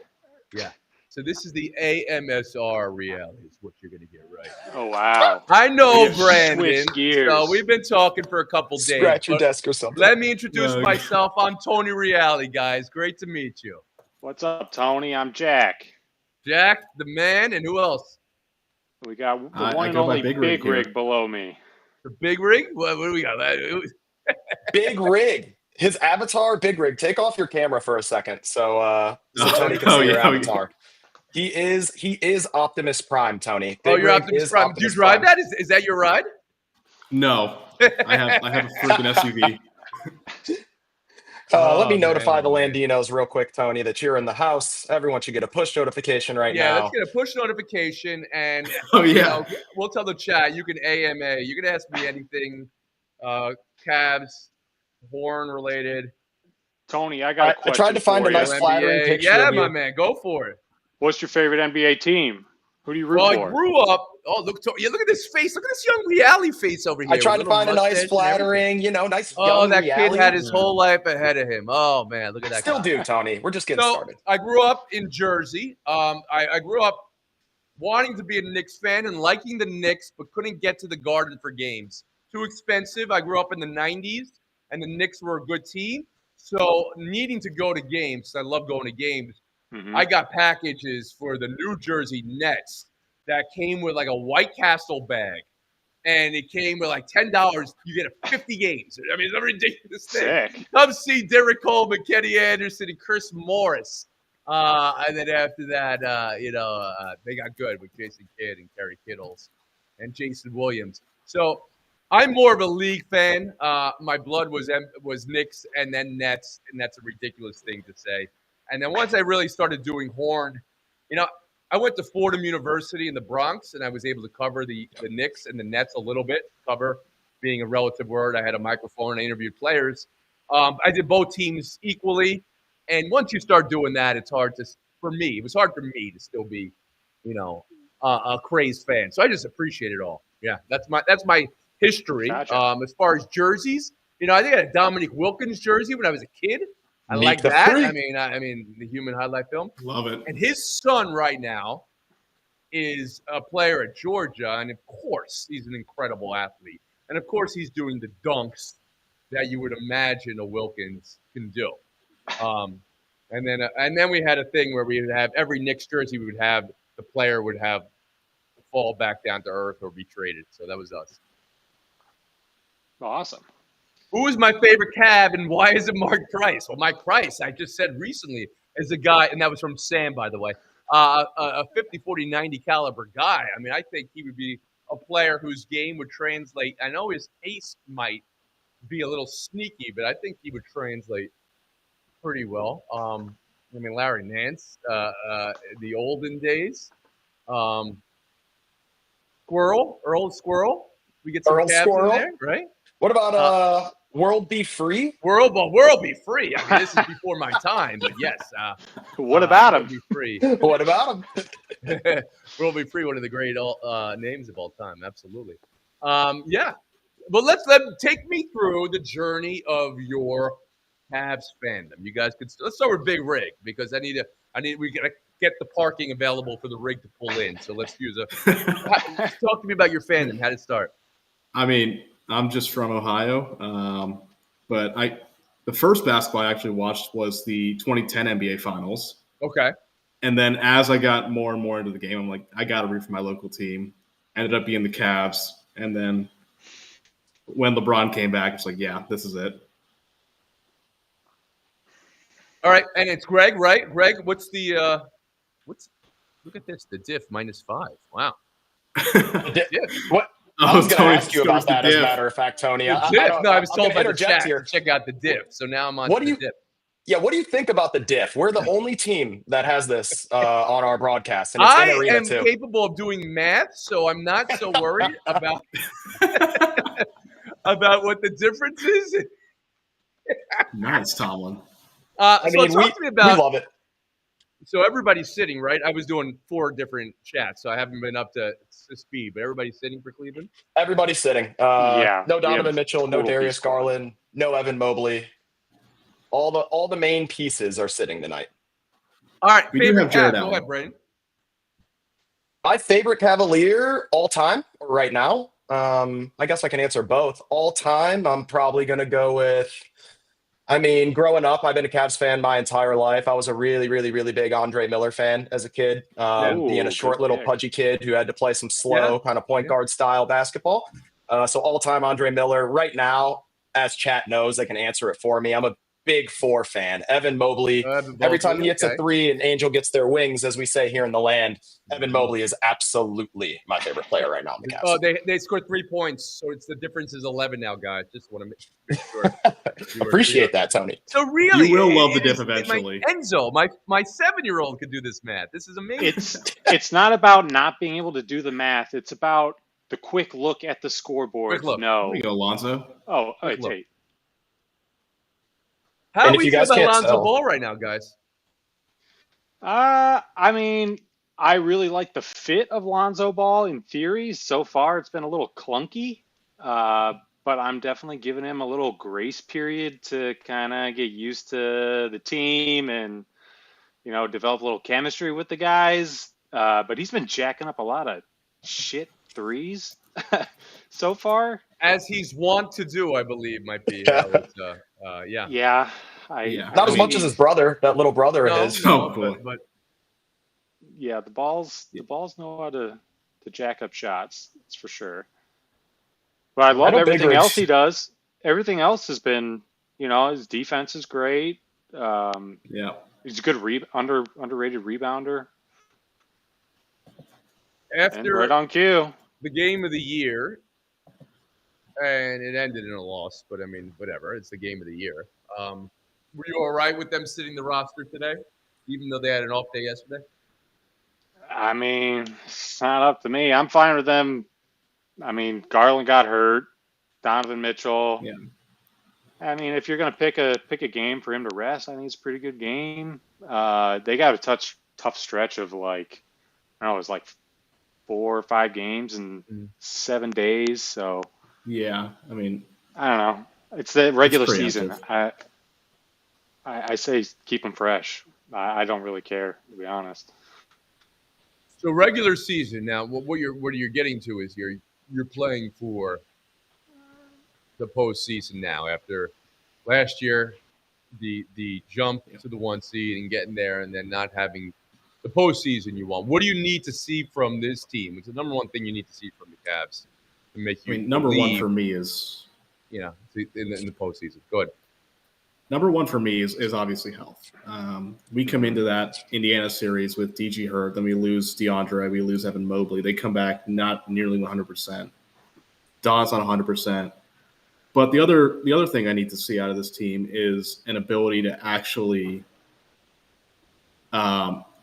[SPEAKER 4] Yeah. So this is the AMSR reality is what you're going to get, right?
[SPEAKER 1] Oh, wow.
[SPEAKER 4] I know
[SPEAKER 1] We have
[SPEAKER 4] Brandon.
[SPEAKER 1] switched gears.
[SPEAKER 4] So we've been talking for a couple days.
[SPEAKER 3] Scratch your
[SPEAKER 4] but
[SPEAKER 3] desk or something.
[SPEAKER 4] Let me introduce
[SPEAKER 2] No.
[SPEAKER 4] myself. I'm Tony Reality, guys. Great to meet you.
[SPEAKER 1] What's up, Tony? I'm Jack.
[SPEAKER 4] Jack, the man, and who else?
[SPEAKER 1] We got the
[SPEAKER 2] I
[SPEAKER 1] one and
[SPEAKER 2] go by
[SPEAKER 1] only
[SPEAKER 2] Big
[SPEAKER 1] Big
[SPEAKER 2] Rig
[SPEAKER 1] Rig
[SPEAKER 2] here.
[SPEAKER 1] below me.
[SPEAKER 4] The Big Rig? What do we got?
[SPEAKER 3] Big Rig. His avatar, Big Rig. Take off your camera for a second so Tony can
[SPEAKER 2] Oh,
[SPEAKER 3] see your
[SPEAKER 2] yeah,
[SPEAKER 3] avatar. He is Optimus Prime, Tony.
[SPEAKER 4] Oh,
[SPEAKER 3] Big
[SPEAKER 4] you're
[SPEAKER 3] Rig
[SPEAKER 4] Optimus
[SPEAKER 3] is
[SPEAKER 4] Prime. Do you
[SPEAKER 3] Optimus
[SPEAKER 4] drive
[SPEAKER 3] Prime.
[SPEAKER 4] that? Is that your ride?
[SPEAKER 2] No, I have a freaking SUV.
[SPEAKER 3] Let me
[SPEAKER 4] Oh,
[SPEAKER 3] notify
[SPEAKER 4] man.
[SPEAKER 3] the Landinos real quick, Tony, that you're in the house. Everyone should get a push notification right
[SPEAKER 4] Yeah,
[SPEAKER 3] now.
[SPEAKER 4] let's get a push notification, and
[SPEAKER 2] Oh
[SPEAKER 4] you
[SPEAKER 2] yeah.
[SPEAKER 4] know, we'll tell the chat. You can AMA. You can ask me anything, Cavs, Horn related.
[SPEAKER 1] Tony, I got a
[SPEAKER 3] I
[SPEAKER 1] question
[SPEAKER 3] tried to find
[SPEAKER 1] for
[SPEAKER 3] a
[SPEAKER 1] you.
[SPEAKER 3] nice flattering
[SPEAKER 4] NBA.
[SPEAKER 3] picture
[SPEAKER 4] Yeah,
[SPEAKER 3] of you.
[SPEAKER 4] my man, go for it.
[SPEAKER 1] What's your favorite NBA team? Who do you root
[SPEAKER 4] Well, I
[SPEAKER 1] for?
[SPEAKER 4] grew up. Oh, look at this face. Look at this young reality face over here.
[SPEAKER 3] I tried to
[SPEAKER 4] with little
[SPEAKER 3] find a nice
[SPEAKER 4] mustache and everything.
[SPEAKER 3] flattering, nice
[SPEAKER 4] Oh,
[SPEAKER 3] young
[SPEAKER 4] that kid
[SPEAKER 3] reality.
[SPEAKER 4] had his whole life ahead of him. Oh man, look at that.
[SPEAKER 3] Still
[SPEAKER 4] guy.
[SPEAKER 3] do, Tony. We're just getting
[SPEAKER 4] So
[SPEAKER 3] started.
[SPEAKER 4] I grew up in Jersey. I grew up wanting to be a Knicks fan and liking the Knicks, but couldn't get to the Garden for games. Too expensive. I grew up in the 90s, and the Knicks were a good team. So needing to go to games, I love going to games.
[SPEAKER 1] Mhm.
[SPEAKER 4] I got packages for the New Jersey Nets that came with like a White Castle bag. And it came with like $10. You get 50 games. I mean, it's a ridiculous thing.
[SPEAKER 1] Sick.
[SPEAKER 4] Come see Derek Coleman, Kenny Anderson, and Chris Morris. And then after that, they got good with Jason Kidd and Kerry Kittles and Jason Williams. So I'm more of a league fan. My blood was Knicks and then Nets, and that's a ridiculous thing to say. And then once I really started doing Horn, I went to Fordham University in the Bronx, and I was able to cover the Knicks and the Nets a little bit. Cover being a relative word. I had a microphone and I interviewed players. I did both teams equally. And once you start doing that, it's hard it was hard for me to still be, a crazed fan. So I just appreciate it all. Yeah, that's my history.
[SPEAKER 1] Gotcha.
[SPEAKER 4] As far as jerseys, I think I had a Dominique Wilkins jersey when I was a kid. I
[SPEAKER 3] Meet
[SPEAKER 4] like
[SPEAKER 3] the
[SPEAKER 4] that.
[SPEAKER 3] freak.
[SPEAKER 4] I mean, the human highlight film.
[SPEAKER 2] Love it.
[SPEAKER 4] And his son right now is a player at Georgia, and of course, he's an incredible athlete. And of course, he's doing the dunks that you would imagine a Wilkins can do. And then we had a thing where we would have every Knicks jersey we would have, the player would have fall back down to earth or be traded. So that was us.
[SPEAKER 1] Awesome.
[SPEAKER 4] Who is my favorite Cav, and why is it Mark Price? Well, Mike Price, I just said recently, is a guy, and that was from Sam, by the way, a 50, 40, 90 caliber guy. I mean, I think he would be a player whose game would translate. I know his pace might be a little sneaky, but I think he would translate pretty well. I mean, Larry Nance, the olden days. Earl Squirrel. We get some
[SPEAKER 3] Earl
[SPEAKER 4] Cavs
[SPEAKER 3] Squirrel?
[SPEAKER 4] in there, right?
[SPEAKER 3] What about World Be Free?
[SPEAKER 4] World Be Free. I mean, this is before my time, but yes.
[SPEAKER 1] What about
[SPEAKER 4] World
[SPEAKER 1] him?
[SPEAKER 4] Be Free.
[SPEAKER 3] What about him?
[SPEAKER 4] World Be Free, one of the great names of all time. Absolutely. Yeah. But let take me through the journey of your Cavs fandom. You guys could let's start with Big Rig because we gotta get the parking available for the rig to pull in. So let's use talk to me about your fandom. How did it start?
[SPEAKER 2] I mean, I'm just from Ohio, but the first basketball I actually watched was the 2010 NBA Finals.
[SPEAKER 4] Okay.
[SPEAKER 2] And then as I got more and more into the game, I'm like, I got to root for my local team. Ended up being the Cavs. And then when LeBron came back, it's like, yeah, this is it.
[SPEAKER 4] All right. And it's Greg, right? Greg, what's look at this, the diff -5. Wow.
[SPEAKER 3] What? I was going to ask you about that, as a matter of fact, Tony.
[SPEAKER 4] I was told by the chat
[SPEAKER 3] here.
[SPEAKER 4] to check out the diff. So now I'm on the diff.
[SPEAKER 3] Yeah, what do you think about the diff? We're the only team that has this on our broadcast. And it's
[SPEAKER 4] I
[SPEAKER 3] in Arena
[SPEAKER 4] am
[SPEAKER 3] too.
[SPEAKER 4] capable of doing math, so I'm not so worried about about what the difference is.
[SPEAKER 2] Nice, Tomlin.
[SPEAKER 3] I mean,
[SPEAKER 4] talk to me about.
[SPEAKER 3] We love it.
[SPEAKER 4] So everybody's sitting, right? I was doing 4 different chats, so I haven't been up to speed. But everybody's sitting for Cleveland.
[SPEAKER 3] Everybody's sitting.
[SPEAKER 1] Yeah.
[SPEAKER 3] No Donovan Mitchell, no
[SPEAKER 1] total
[SPEAKER 3] Darius
[SPEAKER 1] peace.
[SPEAKER 3] Garland, no Evan Mobley. All the main pieces are sitting tonight.
[SPEAKER 4] All right,
[SPEAKER 2] We do
[SPEAKER 4] favorite
[SPEAKER 2] have Jared
[SPEAKER 4] Cav. Go
[SPEAKER 2] Allen.
[SPEAKER 4] ahead, Brandon.
[SPEAKER 3] My favorite Cavalier all time right now. I guess I can answer both. All time, I'm probably going to go with. I mean, growing up, I've been a Cavs fan my entire life. I was a really, really, really big Andre Miller fan as a kid.
[SPEAKER 4] Yeah.
[SPEAKER 3] Being a
[SPEAKER 1] Ooh,
[SPEAKER 3] short
[SPEAKER 1] good
[SPEAKER 3] little
[SPEAKER 1] pick.
[SPEAKER 3] pudgy kid who had to play some
[SPEAKER 4] Yeah.
[SPEAKER 3] slow kind of point
[SPEAKER 4] Yeah.
[SPEAKER 3] guard style basketball. So all time Andre Miller. Right now, as chat knows, they can answer it for me. I'm a big four fan. Evan Mobley.
[SPEAKER 4] Evan
[SPEAKER 3] Every time
[SPEAKER 4] Mobley,
[SPEAKER 3] he hits a
[SPEAKER 4] okay.
[SPEAKER 3] three and Angel gets their wings, as we say here in the land, Evan Mobley is absolutely my favorite player right now in the Cavs.
[SPEAKER 4] Oh, they scored 3 points, so it's the difference is 11 now, guys. Just want to make sure.
[SPEAKER 3] Appreciate that, Tony.
[SPEAKER 4] So really,
[SPEAKER 2] You will love the
[SPEAKER 4] it
[SPEAKER 2] dip
[SPEAKER 4] is-
[SPEAKER 2] eventually.
[SPEAKER 4] Enzo, my 7-year-old could do this math. This is amazing.
[SPEAKER 1] It's not about not being able to do the math. It's about the quick look at the scoreboard
[SPEAKER 4] Quick look.
[SPEAKER 1] to know.
[SPEAKER 2] There you go, Lonzo.
[SPEAKER 1] Oh,
[SPEAKER 4] Quick
[SPEAKER 1] it's
[SPEAKER 4] look.
[SPEAKER 1] 8.
[SPEAKER 4] How
[SPEAKER 3] And
[SPEAKER 4] do
[SPEAKER 3] if
[SPEAKER 4] we
[SPEAKER 3] you
[SPEAKER 4] feel
[SPEAKER 3] guys
[SPEAKER 4] about
[SPEAKER 3] can't
[SPEAKER 4] Lonzo
[SPEAKER 3] tell-
[SPEAKER 4] Ball right now, guys?
[SPEAKER 1] I mean, I really like the fit of Lonzo Ball in theory. So far, it's been a little clunky, but I'm definitely giving him a little grace period to kind of get used to the team and, develop a little chemistry with the guys. But he's been jacking up a lot of shit threes so far.
[SPEAKER 4] As he's wont to do, I believe might be. Yeah.
[SPEAKER 1] Yeah.
[SPEAKER 3] Not as much as his brother, that little brother of his.
[SPEAKER 2] Oh, boy.
[SPEAKER 4] but
[SPEAKER 1] Yeah, the balls know how to jack up shots. That's for sure. But I love
[SPEAKER 3] know
[SPEAKER 1] everything
[SPEAKER 3] Big
[SPEAKER 1] else
[SPEAKER 3] Rig's-
[SPEAKER 1] he does. Everything else has been, his defense is great.
[SPEAKER 2] Yeah.
[SPEAKER 1] He's a good underrated rebounder and
[SPEAKER 4] after
[SPEAKER 1] right on cue.
[SPEAKER 4] the game of the year, and it ended in a loss, but I mean, whatever. It's the game of the year. Were you all right with them sitting the roster today, even though they had an off day yesterday?
[SPEAKER 1] I mean, it's not up to me. I'm fine with them. I mean, Garland got hurt. Donovan Mitchell.
[SPEAKER 2] Yeah.
[SPEAKER 1] I mean, if you're going to pick a game for him to rest, I think it's a pretty good game. They got a tough stretch of I don't know, it was like 4 or 5 games in 7 days. So
[SPEAKER 2] Yeah. I mean,
[SPEAKER 1] I don't know. It's the regular
[SPEAKER 2] pretty
[SPEAKER 1] season.
[SPEAKER 2] active.
[SPEAKER 1] I say keep them fresh. I don't really care, to be honest.
[SPEAKER 4] So regular season now, what you're getting to is you're playing for the postseason now. After last year, the jump to the 1 seed and getting there, and then not having the postseason you want. What do you need to see from this team? It's the number one thing you need to see from the Cavs to make you.
[SPEAKER 2] number one
[SPEAKER 4] believe,
[SPEAKER 2] for me is
[SPEAKER 4] in the postseason. Go ahead.
[SPEAKER 2] Number one for me is obviously health. We come into that Indiana series with DG hurt, then we lose DeAndre, we lose Evan Mobley. They come back not nearly 100%. Don's not 100%. But the other thing I need to see out of this team is an ability to actually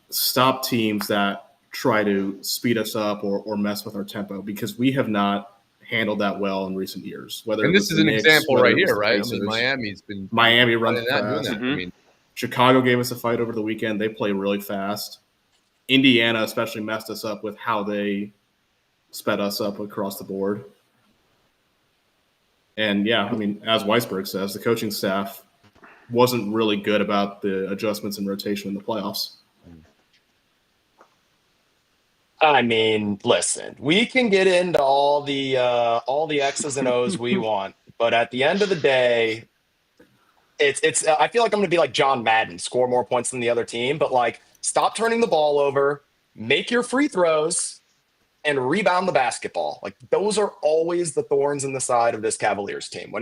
[SPEAKER 2] stop teams that try to speed us up or mess with our tempo, because we have not handled that well in recent years.
[SPEAKER 4] And this is an example right here, right? I mean, Miami's been
[SPEAKER 2] Miami runs
[SPEAKER 4] doing that.
[SPEAKER 2] fast.
[SPEAKER 4] I mean,
[SPEAKER 2] Chicago gave us a fight over the weekend. They play really fast. Indiana especially messed us up with how they sped us up across the board. And yeah, I mean, as Weisberg says, the coaching staff wasn't really good about the adjustments and rotation in the playoffs.
[SPEAKER 3] I mean, listen, we can get into all the X's and O's we want, but at the end of the day, it's. I feel like I'm going to be like John Madden, score more points than the other team, but stop turning the ball over, make your free throws, and rebound the basketball. Those are always the thorns in the side of this Cavaliers team.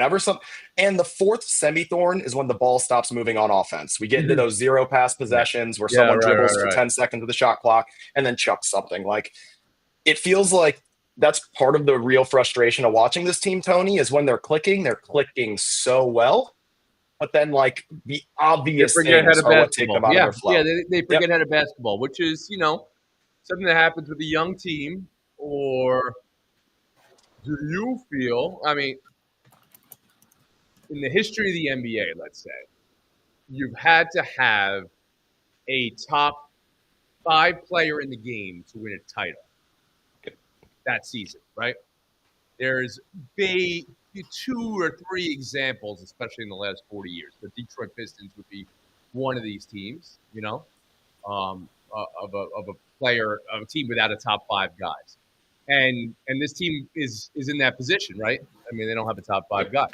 [SPEAKER 3] And the fourth semi-thorn is when the ball stops moving on offense. We get into those zero pass possessions where someone dribbles for 10 seconds of the shot clock and then chucks something. It feels like that's part of the real frustration of watching this team, Tony, is when they're clicking so well. But then, the obvious things are what take them out of their flow.
[SPEAKER 4] Yeah, they forget how to basketball, which is, something that happens with a young team. Or do you feel, I mean, in the history of the NBA, let's say, you've had to have a top 5 player in the game to win a title that season, right? There's 2 or 3 examples, especially in the last 40 years. The Detroit Pistons would be one of these teams, a player, of a team without a top 5 guys, and this team is in that position, right? I mean, they don't have a top 5 guy,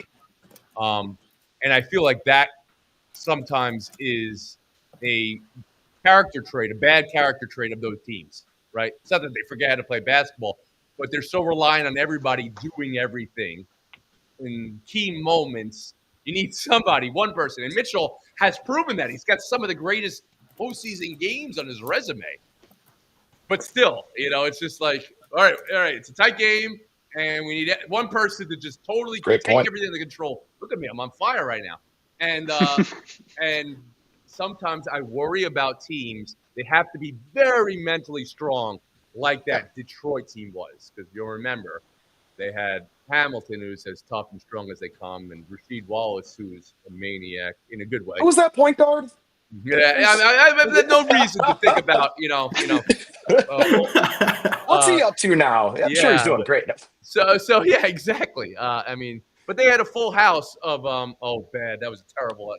[SPEAKER 4] and I feel like that sometimes is a character trait, a bad character trait of those teams, right? It's not that they forget how to play basketball, but they're so reliant on everybody doing everything. In key moments, you need somebody, one person. And Mitchell has proven that. He's got some of the greatest postseason games on his resume. But still, it's just like, all right, it's a tight game, and we need one person to just totally take everything under control. Look at me, I'm on fire right now. And and sometimes I worry about teams. They have to be very mentally strong, like that Detroit team was. Because you'll remember, they had Hamilton, who's as tough and strong as they come, and Rasheed Wallace, who's a maniac in a good way.
[SPEAKER 3] Who was that point guard?
[SPEAKER 4] Yeah, I have no reason to think about,
[SPEAKER 3] What's he up to now? I'm sure he's doing great.
[SPEAKER 4] So yeah, exactly. I mean, but they had a full house of bad. That was terrible.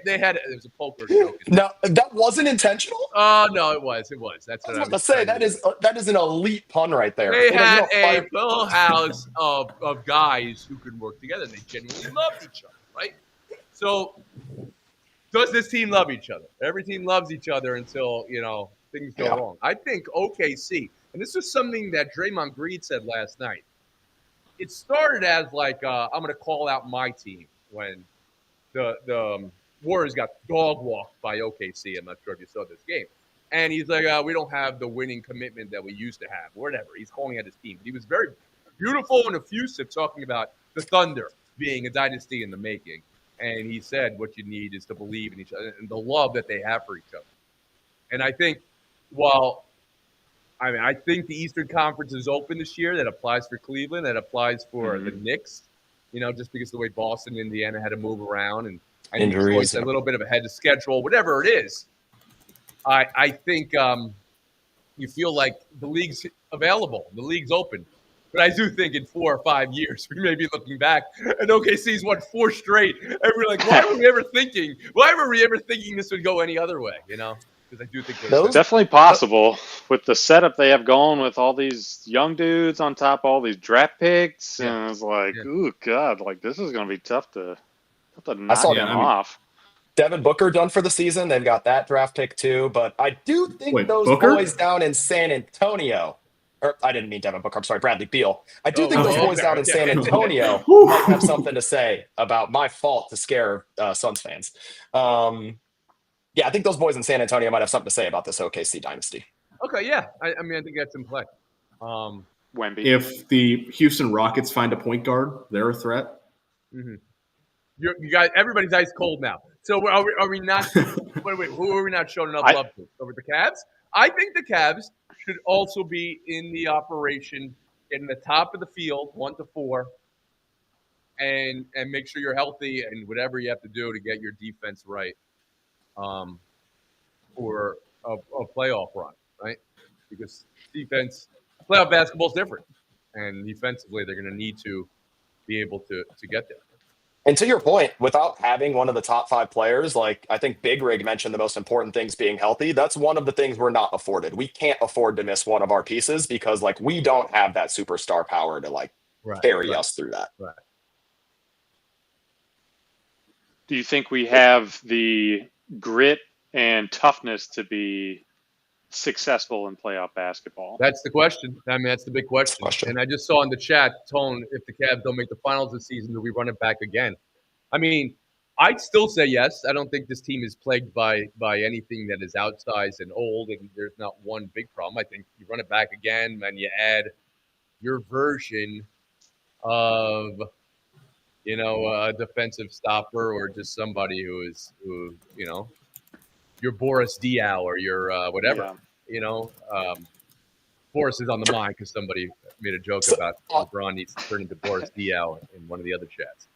[SPEAKER 4] They had it was a poker joke.
[SPEAKER 3] No, that wasn't intentional.
[SPEAKER 4] Oh no, it was. That's what I was
[SPEAKER 3] about to say. That is an elite pun right there.
[SPEAKER 4] They had a full house of guys who could work together. They genuinely loved each other, right? So, does this team love each other? Every team loves each other until things go wrong. I think OKC, and this was something that Draymond Green said last night. It started as like I'm going to call out my team when the Warriors got dog walked by OKC. I'm not sure if you saw this game. And he's like, we don't have the winning commitment that we used to have, whatever. He's calling out his team. He was very beautiful and effusive talking about the Thunder being a dynasty in the making. And he said what you need is to believe in each other and the love that they have for each other. And I think I think the Eastern Conference is open this year. That applies for Cleveland. That applies for the Knicks, just because of the way Boston and Indiana had to move around and injuries, a little bit of a head of schedule, whatever it is. I think you feel like the league's available. The league's open. But I do think in 4 or 5 years, we may be looking back, and OKC's won 4 straight. And we're like, why were we ever thinking this would go any other way, Because I do think
[SPEAKER 1] it's definitely possible with the setup they have going with all these young dudes on top of all these draft picks. Yeah. And it's like, ooh, God, like this is going to be tough to knock them off.
[SPEAKER 3] Devin Booker done for the season. They've got that draft pick too. But I do think boys down in San Antonio – or I didn't mean Devin Booker. I'm sorry, Bradley Beal. I do think those boys down in San Antonio might have something to say about my fault to scare Suns fans. I think those boys in San Antonio might have something to say about this OKC dynasty.
[SPEAKER 4] Okay, yeah. I mean, I think that's in play.
[SPEAKER 1] Wemby.
[SPEAKER 2] If the Houston Rockets find a point guard, they're a threat.
[SPEAKER 4] Mm-hmm. You guys, everybody's ice cold now. So are we not? wait, who are we not showing enough love to? Over the Cavs? I think the Cavs should also be in the operation in the top of the field, 1 to 4, and make sure you're healthy and whatever you have to do to get your defense right for a playoff run, right? Because playoff basketball is different, and defensively they're going to need to be able to get there.
[SPEAKER 3] And to your point, without having one of the top 5 players, like I think Big Rig mentioned the most important things being healthy. That's one of the things we're not afforded. We can't afford to miss one of our pieces because we don't have that superstar power to carry us through that.
[SPEAKER 4] Right.
[SPEAKER 1] Do you think we have the grit and toughness to be successful in playoff basketball?
[SPEAKER 4] That's the question. I mean, that's the big question. And I just saw in the chat, Tone, if the Cavs don't make the finals this season, do we run it back again? I mean, I'd still say yes. I don't think this team is plagued by anything that is outsized and old, and there's not one big problem. I think you run it back again and you add your version of, a defensive stopper or just somebody who your Boris Diaw or your whatever, Boris is on the mind because somebody made a joke about LeBron needs to turn into Boris Diaw in one of the other chats.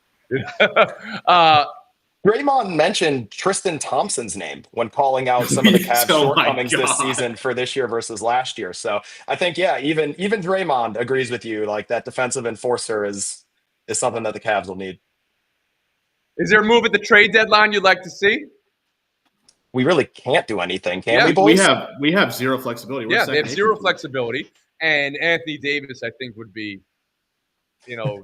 [SPEAKER 3] Draymond mentioned Tristan Thompson's name when calling out some of the Cavs' shortcomings this season for this year versus last year. So I think, even Draymond agrees with you. Like that defensive enforcer is something that the Cavs will need.
[SPEAKER 4] Is there a move at the trade deadline you'd like to see?
[SPEAKER 3] we really can't do anything, can
[SPEAKER 4] Yeah,
[SPEAKER 3] we, boys?
[SPEAKER 2] We have zero flexibility. We're
[SPEAKER 4] Yeah, they have
[SPEAKER 2] second
[SPEAKER 4] zero
[SPEAKER 2] nature.
[SPEAKER 4] flexibility. And Anthony Davis, I think, would be, the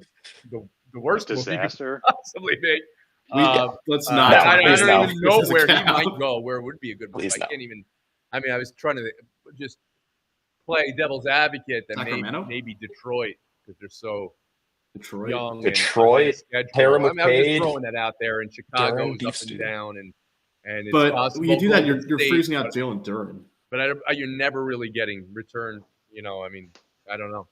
[SPEAKER 4] worst move you could
[SPEAKER 1] Disaster.
[SPEAKER 4] possibly make.
[SPEAKER 2] Let's not.
[SPEAKER 3] No,
[SPEAKER 4] I
[SPEAKER 3] please
[SPEAKER 4] don't
[SPEAKER 3] no.
[SPEAKER 4] even know
[SPEAKER 2] This is a
[SPEAKER 4] where he
[SPEAKER 2] cow.
[SPEAKER 4] might go, where it would be a good move.
[SPEAKER 3] Please
[SPEAKER 4] I
[SPEAKER 3] no.
[SPEAKER 4] can't even. I mean, I was trying to just play devil's advocate that
[SPEAKER 2] Sacramento?
[SPEAKER 4] maybe Detroit, because they're so
[SPEAKER 2] Detroit.
[SPEAKER 4] young.
[SPEAKER 3] Detroit,
[SPEAKER 4] and
[SPEAKER 3] Harry
[SPEAKER 4] I mean, I'm just
[SPEAKER 3] McCade,
[SPEAKER 4] throwing that out there. And Chicago
[SPEAKER 3] Durham,
[SPEAKER 4] is
[SPEAKER 3] beef
[SPEAKER 4] up
[SPEAKER 3] stew.
[SPEAKER 4] and down, and it's
[SPEAKER 2] But
[SPEAKER 4] possible.
[SPEAKER 2] when you do that,
[SPEAKER 4] Golden
[SPEAKER 2] you're
[SPEAKER 4] State,
[SPEAKER 2] freezing out Jalen Duren.
[SPEAKER 4] But you're never really getting return. I mean, I don't know.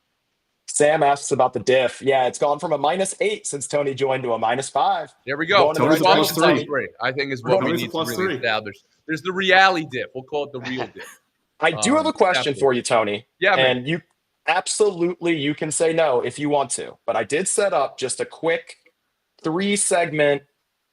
[SPEAKER 3] Sam asks about the diff. Yeah, it's gone from a -8 since Tony joined to a -5.
[SPEAKER 4] There we go.
[SPEAKER 3] Going in the
[SPEAKER 2] Tony's
[SPEAKER 3] right
[SPEAKER 2] a
[SPEAKER 3] direction,
[SPEAKER 2] +3.
[SPEAKER 3] Tony.
[SPEAKER 4] I think is what we
[SPEAKER 2] Tony's a
[SPEAKER 4] need to really
[SPEAKER 2] +3.
[SPEAKER 4] establish. There's the reality diff. We'll call it the real diff.
[SPEAKER 3] I do have a question for you, Tony.
[SPEAKER 4] Yeah, man.
[SPEAKER 3] And you can say no if you want to, but I did set up just a quick 3-segment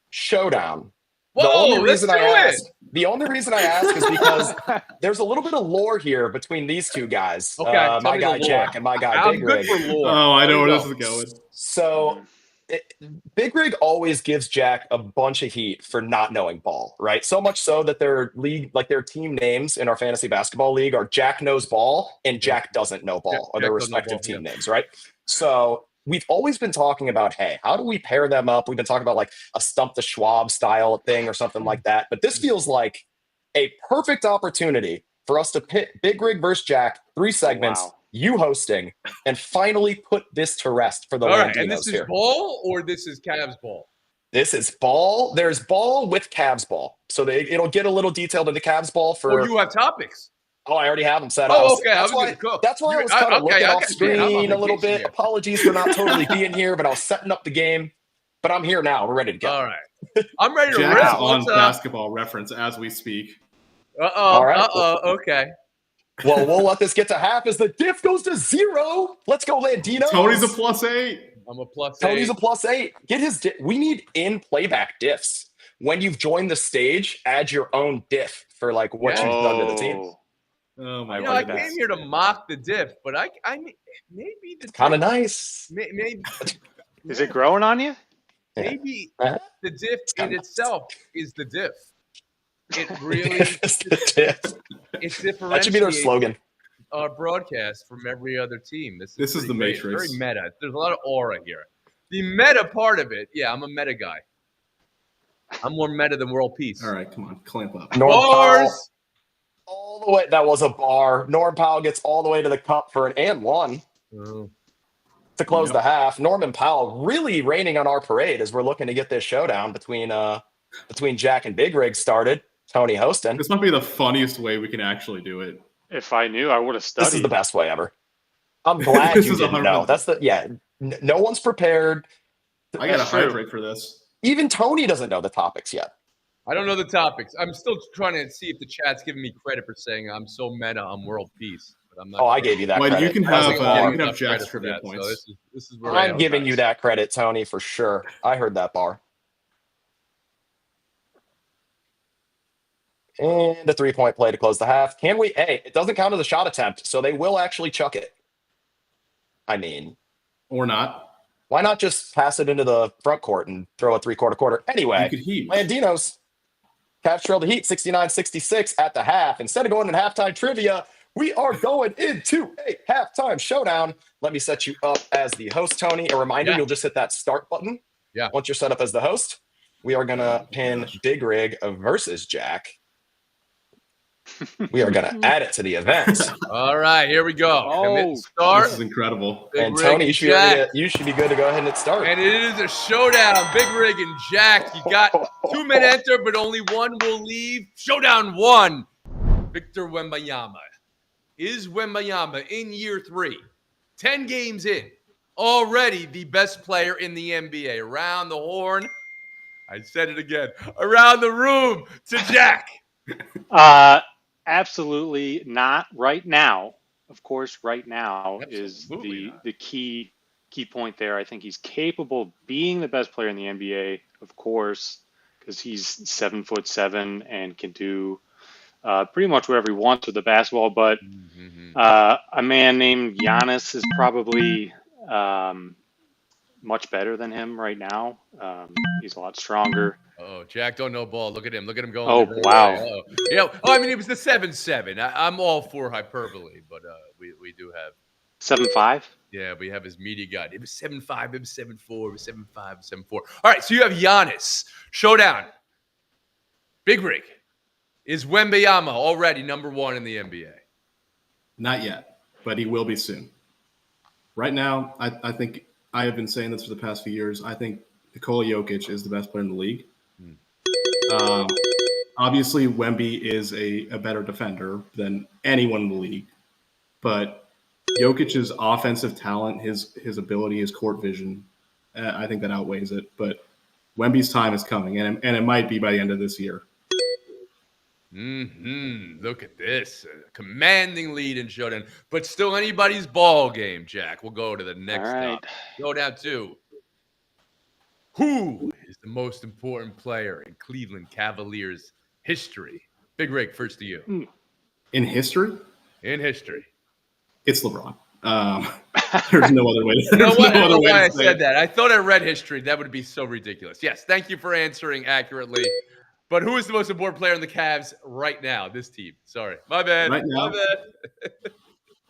[SPEAKER 3] showdown.
[SPEAKER 4] Whoa, let's do it.
[SPEAKER 3] The only reason I ask is because there's a little bit of lore here between these two guys.
[SPEAKER 4] Okay, tell
[SPEAKER 3] my
[SPEAKER 4] me
[SPEAKER 3] guy
[SPEAKER 4] the lore.
[SPEAKER 3] Jack and my guy
[SPEAKER 4] I'm
[SPEAKER 3] Big
[SPEAKER 4] good
[SPEAKER 3] Rig.
[SPEAKER 4] for lore.
[SPEAKER 2] Oh, I know
[SPEAKER 4] There
[SPEAKER 2] where
[SPEAKER 4] you
[SPEAKER 2] this
[SPEAKER 4] go.
[SPEAKER 2] is going.
[SPEAKER 3] So Big Rig always gives Jack a bunch of heat for not knowing ball, right? So much so that their team names in our fantasy basketball league are Jack knows ball and Jack doesn't know ball, or their
[SPEAKER 4] Jack doesn't know
[SPEAKER 3] respective
[SPEAKER 4] ball,
[SPEAKER 3] team names, right? So we've always been talking about, hey, how do we pair them up? We've been talking about like a Stump the Schwab style thing or something like that. But this feels like a perfect opportunity for us to pit Big Rig versus Jack, 3 segments,
[SPEAKER 1] Wow.
[SPEAKER 3] you hosting, and finally put this to rest for the
[SPEAKER 4] All right,
[SPEAKER 3] Landinos
[SPEAKER 4] and this is
[SPEAKER 3] here.
[SPEAKER 4] ball or this is Cavs ball?
[SPEAKER 3] This is ball. There's ball with Cavs ball. So it'll get a little detailed into Cavs ball for.
[SPEAKER 4] Oh, you have topics.
[SPEAKER 3] Oh, I already have them set up.
[SPEAKER 4] Oh, okay.
[SPEAKER 3] That's why, that's why I was kind of looking off screen a little bit.
[SPEAKER 4] Here.
[SPEAKER 3] Apologies for not totally being here, but I was setting up the game. But I'm here now. We're ready to go.
[SPEAKER 4] All right. I'm ready to
[SPEAKER 2] Jack
[SPEAKER 4] rip.
[SPEAKER 2] is on
[SPEAKER 4] What's
[SPEAKER 2] Basketball Reference as we speak.
[SPEAKER 4] All
[SPEAKER 3] right.
[SPEAKER 4] Okay.
[SPEAKER 3] Well, we'll let this get to half as the diff goes to 0. Let's go, Landino.
[SPEAKER 2] Tony's a +8.
[SPEAKER 4] I'm a +8.
[SPEAKER 3] Tony's a +8. Get his diff. We need in playback diffs. When you've joined the stage, add your own diff for like what you've done to the team.
[SPEAKER 2] Oh my
[SPEAKER 4] I
[SPEAKER 2] goodness.
[SPEAKER 4] came here to mock the diff, but I maybe the
[SPEAKER 3] Kind of nice.
[SPEAKER 4] maybe
[SPEAKER 1] Is it growing on you?
[SPEAKER 4] maybe
[SPEAKER 3] Uh-huh.
[SPEAKER 4] the diff in
[SPEAKER 3] kinda-
[SPEAKER 4] itself is the diff. It really
[SPEAKER 3] It's the diff.
[SPEAKER 4] it differentiates
[SPEAKER 3] That should be their slogan.
[SPEAKER 4] our broadcast from every other team. This
[SPEAKER 2] This is
[SPEAKER 4] pretty
[SPEAKER 2] the
[SPEAKER 4] great.
[SPEAKER 2] Matrix.
[SPEAKER 4] Very meta. There's a lot of aura here. The meta part of it, yeah, I'm a meta guy. I'm more meta than world peace.
[SPEAKER 2] All right, come on, clamp up.
[SPEAKER 3] Norm Powell,
[SPEAKER 4] Bars.
[SPEAKER 3] all the way. That was a bar. Norm Powell gets all the way to the cup for an and one
[SPEAKER 4] Oh.
[SPEAKER 3] to close
[SPEAKER 2] Yep.
[SPEAKER 3] the half. Norman Powell really raining on our parade as we're looking to get this showdown between Jack and Big Rig started. Tony hosting.
[SPEAKER 2] This might be the funniest way we can actually do it.
[SPEAKER 1] If I knew, I would have studied.
[SPEAKER 3] This is the best way ever. I'm glad
[SPEAKER 2] This
[SPEAKER 3] you
[SPEAKER 2] is
[SPEAKER 3] didn't
[SPEAKER 2] 100%.
[SPEAKER 3] know. That's the no one's prepared.
[SPEAKER 2] I got to
[SPEAKER 1] That's true.
[SPEAKER 2] hydrate for this.
[SPEAKER 3] Even Tony doesn't know the topics yet.
[SPEAKER 4] I don't know the topics. I'm still trying to see if the chat's giving me credit for saying I'm so meta on world peace. But I'm not.
[SPEAKER 3] Oh, I gave you that
[SPEAKER 2] Well,
[SPEAKER 3] credit.
[SPEAKER 2] you can
[SPEAKER 3] That was
[SPEAKER 2] have
[SPEAKER 3] a
[SPEAKER 2] you
[SPEAKER 3] bar.
[SPEAKER 2] can
[SPEAKER 4] enough
[SPEAKER 2] have Jack's
[SPEAKER 4] credit for
[SPEAKER 2] trivia
[SPEAKER 4] that.
[SPEAKER 2] points.
[SPEAKER 4] So this is where I
[SPEAKER 3] I'm
[SPEAKER 4] am,
[SPEAKER 3] giving
[SPEAKER 4] guys.
[SPEAKER 3] you that credit, Tony, for sure. I heard that bar. And a 3-point play to close the half. Can we? Hey, it doesn't count as a shot attempt, so they will actually chuck it. I mean,
[SPEAKER 2] Or not.
[SPEAKER 3] why not just pass it into the front court and throw a 3/4?
[SPEAKER 2] You
[SPEAKER 3] Anyway,
[SPEAKER 2] could heat.
[SPEAKER 3] Landinos Cavs trail the Heat 69-66 at the half. Instead of going to halftime trivia, we are going into a halftime showdown. Let me set you up as the host, Tony. A reminder,
[SPEAKER 4] Yeah.
[SPEAKER 3] you'll just hit that start button.
[SPEAKER 4] Yeah.
[SPEAKER 3] Once you're set up as the host, we are going to pin Big Rig versus Jack. We are going to add it to the event.
[SPEAKER 4] All right, here we go.
[SPEAKER 1] Oh,
[SPEAKER 4] Commit start.
[SPEAKER 2] This is incredible.
[SPEAKER 4] Big
[SPEAKER 3] And
[SPEAKER 4] Rig
[SPEAKER 3] Tony,
[SPEAKER 4] Jack.
[SPEAKER 3] you should be good to go ahead and hit start.
[SPEAKER 4] And it is a showdown. Big Rig and Jack. You got 2 men enter, but only one will leave. Showdown 1. Victor Wembanyama. Is Wembanyama in year 3, 10 games in, already the best player in the NBA? Around the horn. I said it again. Around the room to Jack.
[SPEAKER 1] Absolutely not right now. Of course, right now
[SPEAKER 4] Absolutely
[SPEAKER 1] is
[SPEAKER 4] not.
[SPEAKER 1] the key point there. I think he's capable of being the best player in the NBA, of course, because he's 7'7" and can do pretty much whatever he wants with the basketball. But a man named Giannis is probably much better than him right now. He's a lot stronger.
[SPEAKER 4] Oh, Jack don't know ball. Look at him. Look at him going.
[SPEAKER 1] Oh,
[SPEAKER 4] the
[SPEAKER 1] wow.
[SPEAKER 4] way. Oh, yeah. Oh, I mean, it was the 7-7. I'm all for hyperbole, but we do have
[SPEAKER 1] 7'5"?
[SPEAKER 4] Yeah, we have his media guide. It was 7-5, it was 7-4, it was 7-5, 7-4. All right, so you have Giannis. Showdown. Big Rig. Is Wembanyama already number one in the NBA?
[SPEAKER 2] Not yet, but he will be soon. Right now, I think I have been saying this for the past few years. I think Nikola Jokic is the best player in the league. Obviously, Wemby is a better defender than anyone in the league, but Jokic's offensive talent, his ability, his court vision, I think that outweighs it. But Wemby's time is coming, and it might be by the end of this year.
[SPEAKER 4] Look at this. A commanding lead in Showdown, but still anybody's ball game, Jack. We'll go to the next stop. Showdown 2. Who is the most important player in Cleveland Cavaliers history? Big Rig, first to you.
[SPEAKER 2] In history?
[SPEAKER 4] In history.
[SPEAKER 2] It's LeBron. There's no other way.
[SPEAKER 4] You know what? I don't know why I said that. I thought I read history. That would be so ridiculous. Yes, thank you for answering accurately. But who is the most important player in the Cavs right now? This team. Sorry, my bad.
[SPEAKER 2] Right now,
[SPEAKER 4] my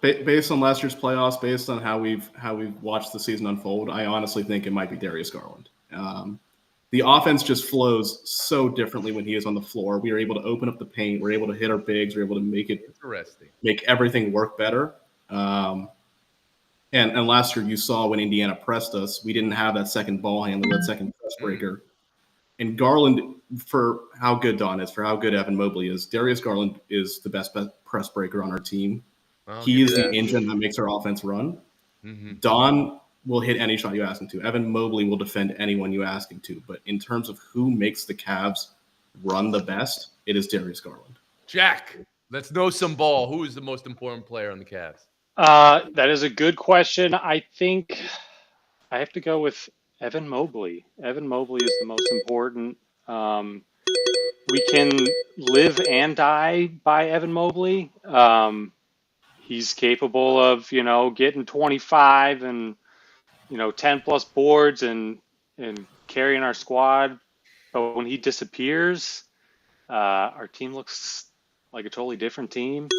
[SPEAKER 2] bad. Based on last year's playoffs, based on how we've watched the season unfold, I honestly think it might be Darius Garland. The offense just flows so differently when he is on the floor. We are able to open up the paint. We're able to hit our bigs. We're able to make everything work better. And last year you saw when Indiana pressed us, we didn't have that second ball handler, that second press breaker. And Garland, for how good Don is, for how good Evan Mobley is, Darius Garland is the best press breaker on our team. He is the engine that makes our offense run. Don will hit any shot you ask him to. Evan Mobley will defend anyone you ask him to. But in terms of who makes the Cavs run the best, it is Darius Garland.
[SPEAKER 4] Jack, let's know some ball. Who is the most important player on the Cavs?
[SPEAKER 1] That is a good question. I think I have to go with Evan Mobley. Evan Mobley is the most important. We can live and die by Evan Mobley. He's capable of, getting 25 and, 10 plus boards and carrying our squad. But when he disappears, our team looks like a totally different team.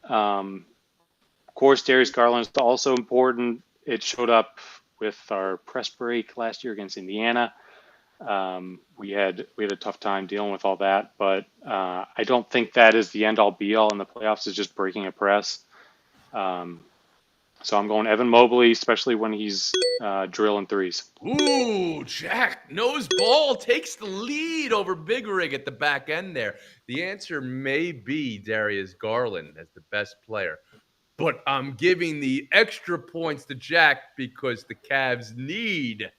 [SPEAKER 1] Of course, Darius Garland is also important. It showed up with our press break last year against Indiana. We had a tough time dealing with all that, but I don't think that is the end all be all in the playoffs, is just breaking a press. So I'm going Evan Mobley, especially when he's drilling threes.
[SPEAKER 4] Ooh, Jack knows ball, takes the lead over Big Rig at the back end there. The answer may be Darius Garland as the best player. But I'm giving the extra points to Jack because the Cavs need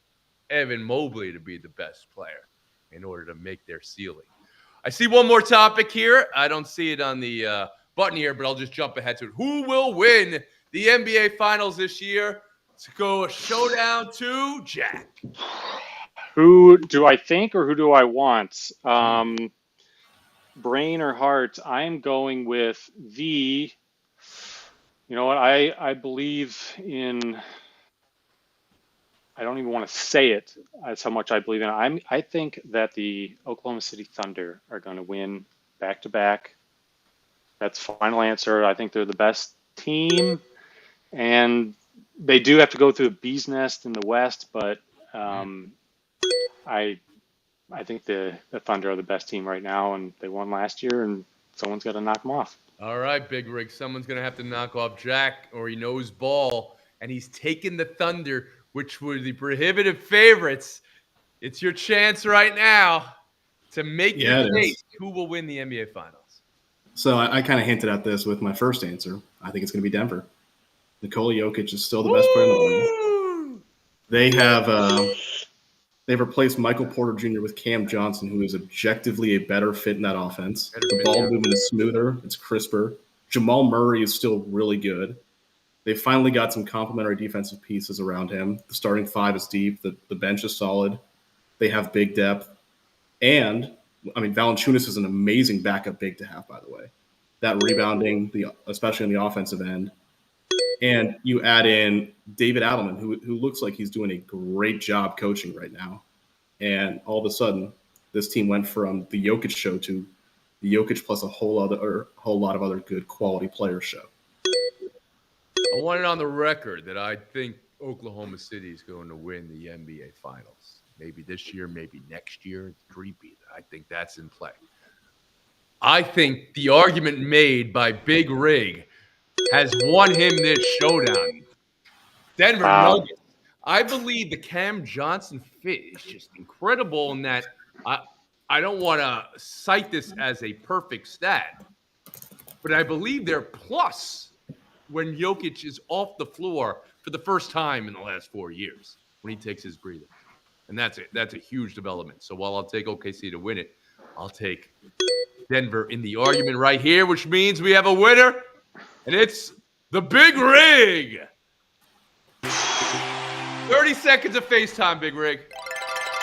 [SPEAKER 4] Evan Mobley to be the best player in order to make their ceiling. I see one more topic here. I don't see it on the button here, but I'll just jump ahead to it. Who will win the NBA Finals this year? Let's go Showdown 2, Jack.
[SPEAKER 1] Who do I think or who do I want? Brain or heart? I am going with the... You know what? I believe in... I don't even want to say it. That's how much I believe in it. I think that the Oklahoma City Thunder are going to win back-to-back. That's final answer. I think they're the best team. And they do have to go through a bee's nest in the West, but I think the Thunder are the best team right now, and they won last year, and someone's got to knock them off.
[SPEAKER 4] All right, Big Rig. Someone's going to have to knock off Jack, or he knows ball, and he's taken the Thunder, which were the prohibitive favorites. It's your chance right now to make your case. Who will win the NBA Finals?
[SPEAKER 2] So I kind of hinted at this with my first answer. I think it's going to be Denver. Nikola Jokic is still the best player in the league. They've replaced Michael Porter Jr. with Cam Johnson, who is objectively a better fit in that offense. The ball movement is smoother. It's crisper. Jamal Murray is still really good. They finally got some complementary defensive pieces around him. The starting five is deep. The bench is solid. They have big depth. And, Valanciunas is an amazing backup big to have, by the way. That rebounding, especially on the offensive end. And you add in David Adelman, who looks like he's doing a great job coaching right now. And all of a sudden, this team went from the Jokic show to the Jokic plus a whole lot of other good quality players show.
[SPEAKER 4] I want it on the record that I think Oklahoma City is going to win the NBA Finals. Maybe this year, maybe next year. It's creepy. I think that's in play. I think the argument made by Big Rig has won him this showdown. Denver Nuggets. I believe the Cam Johnson fit is just incredible in that I don't want to cite this as a perfect stat, but I believe they're plus when Jokic is off the floor for the first time in the last 4 years when he takes his breather. And that's it. That's a huge development. So while I'll take OKC to win it, I'll take Denver in the argument right here, which means we have a winner, and it's the Big Rig. 30 seconds of FaceTime, Big Rig.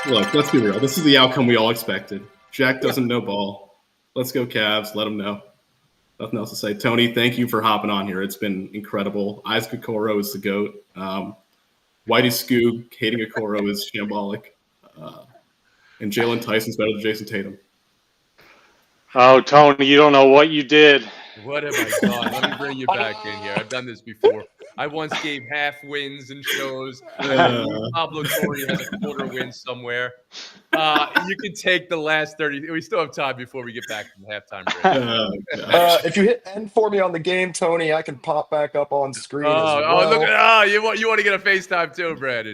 [SPEAKER 2] Look, let's be real. This is the outcome we all expected. Jack doesn't know ball. Let's go Cavs. Let him know. Nothing else to say. Tony, thank you for hopping on here. It's been incredible. Isaac Okoro is the GOAT. Whitey Scoog hating Okoro is shambolic. And Jalen Tyson's better than Jason Tatum.
[SPEAKER 1] Oh, Tony, you don't know what you did.
[SPEAKER 4] What have I done? Let me bring you back in here. I've done this before. I once gave half wins in shows. Pablo Torre has a quarter win somewhere. You can take the last 30. We still have time before we get back from halftime break.
[SPEAKER 3] If you hit end for me on the game, Tony, I can pop back up on screen. As well.
[SPEAKER 4] Look! You want to get a FaceTime too, Brandon?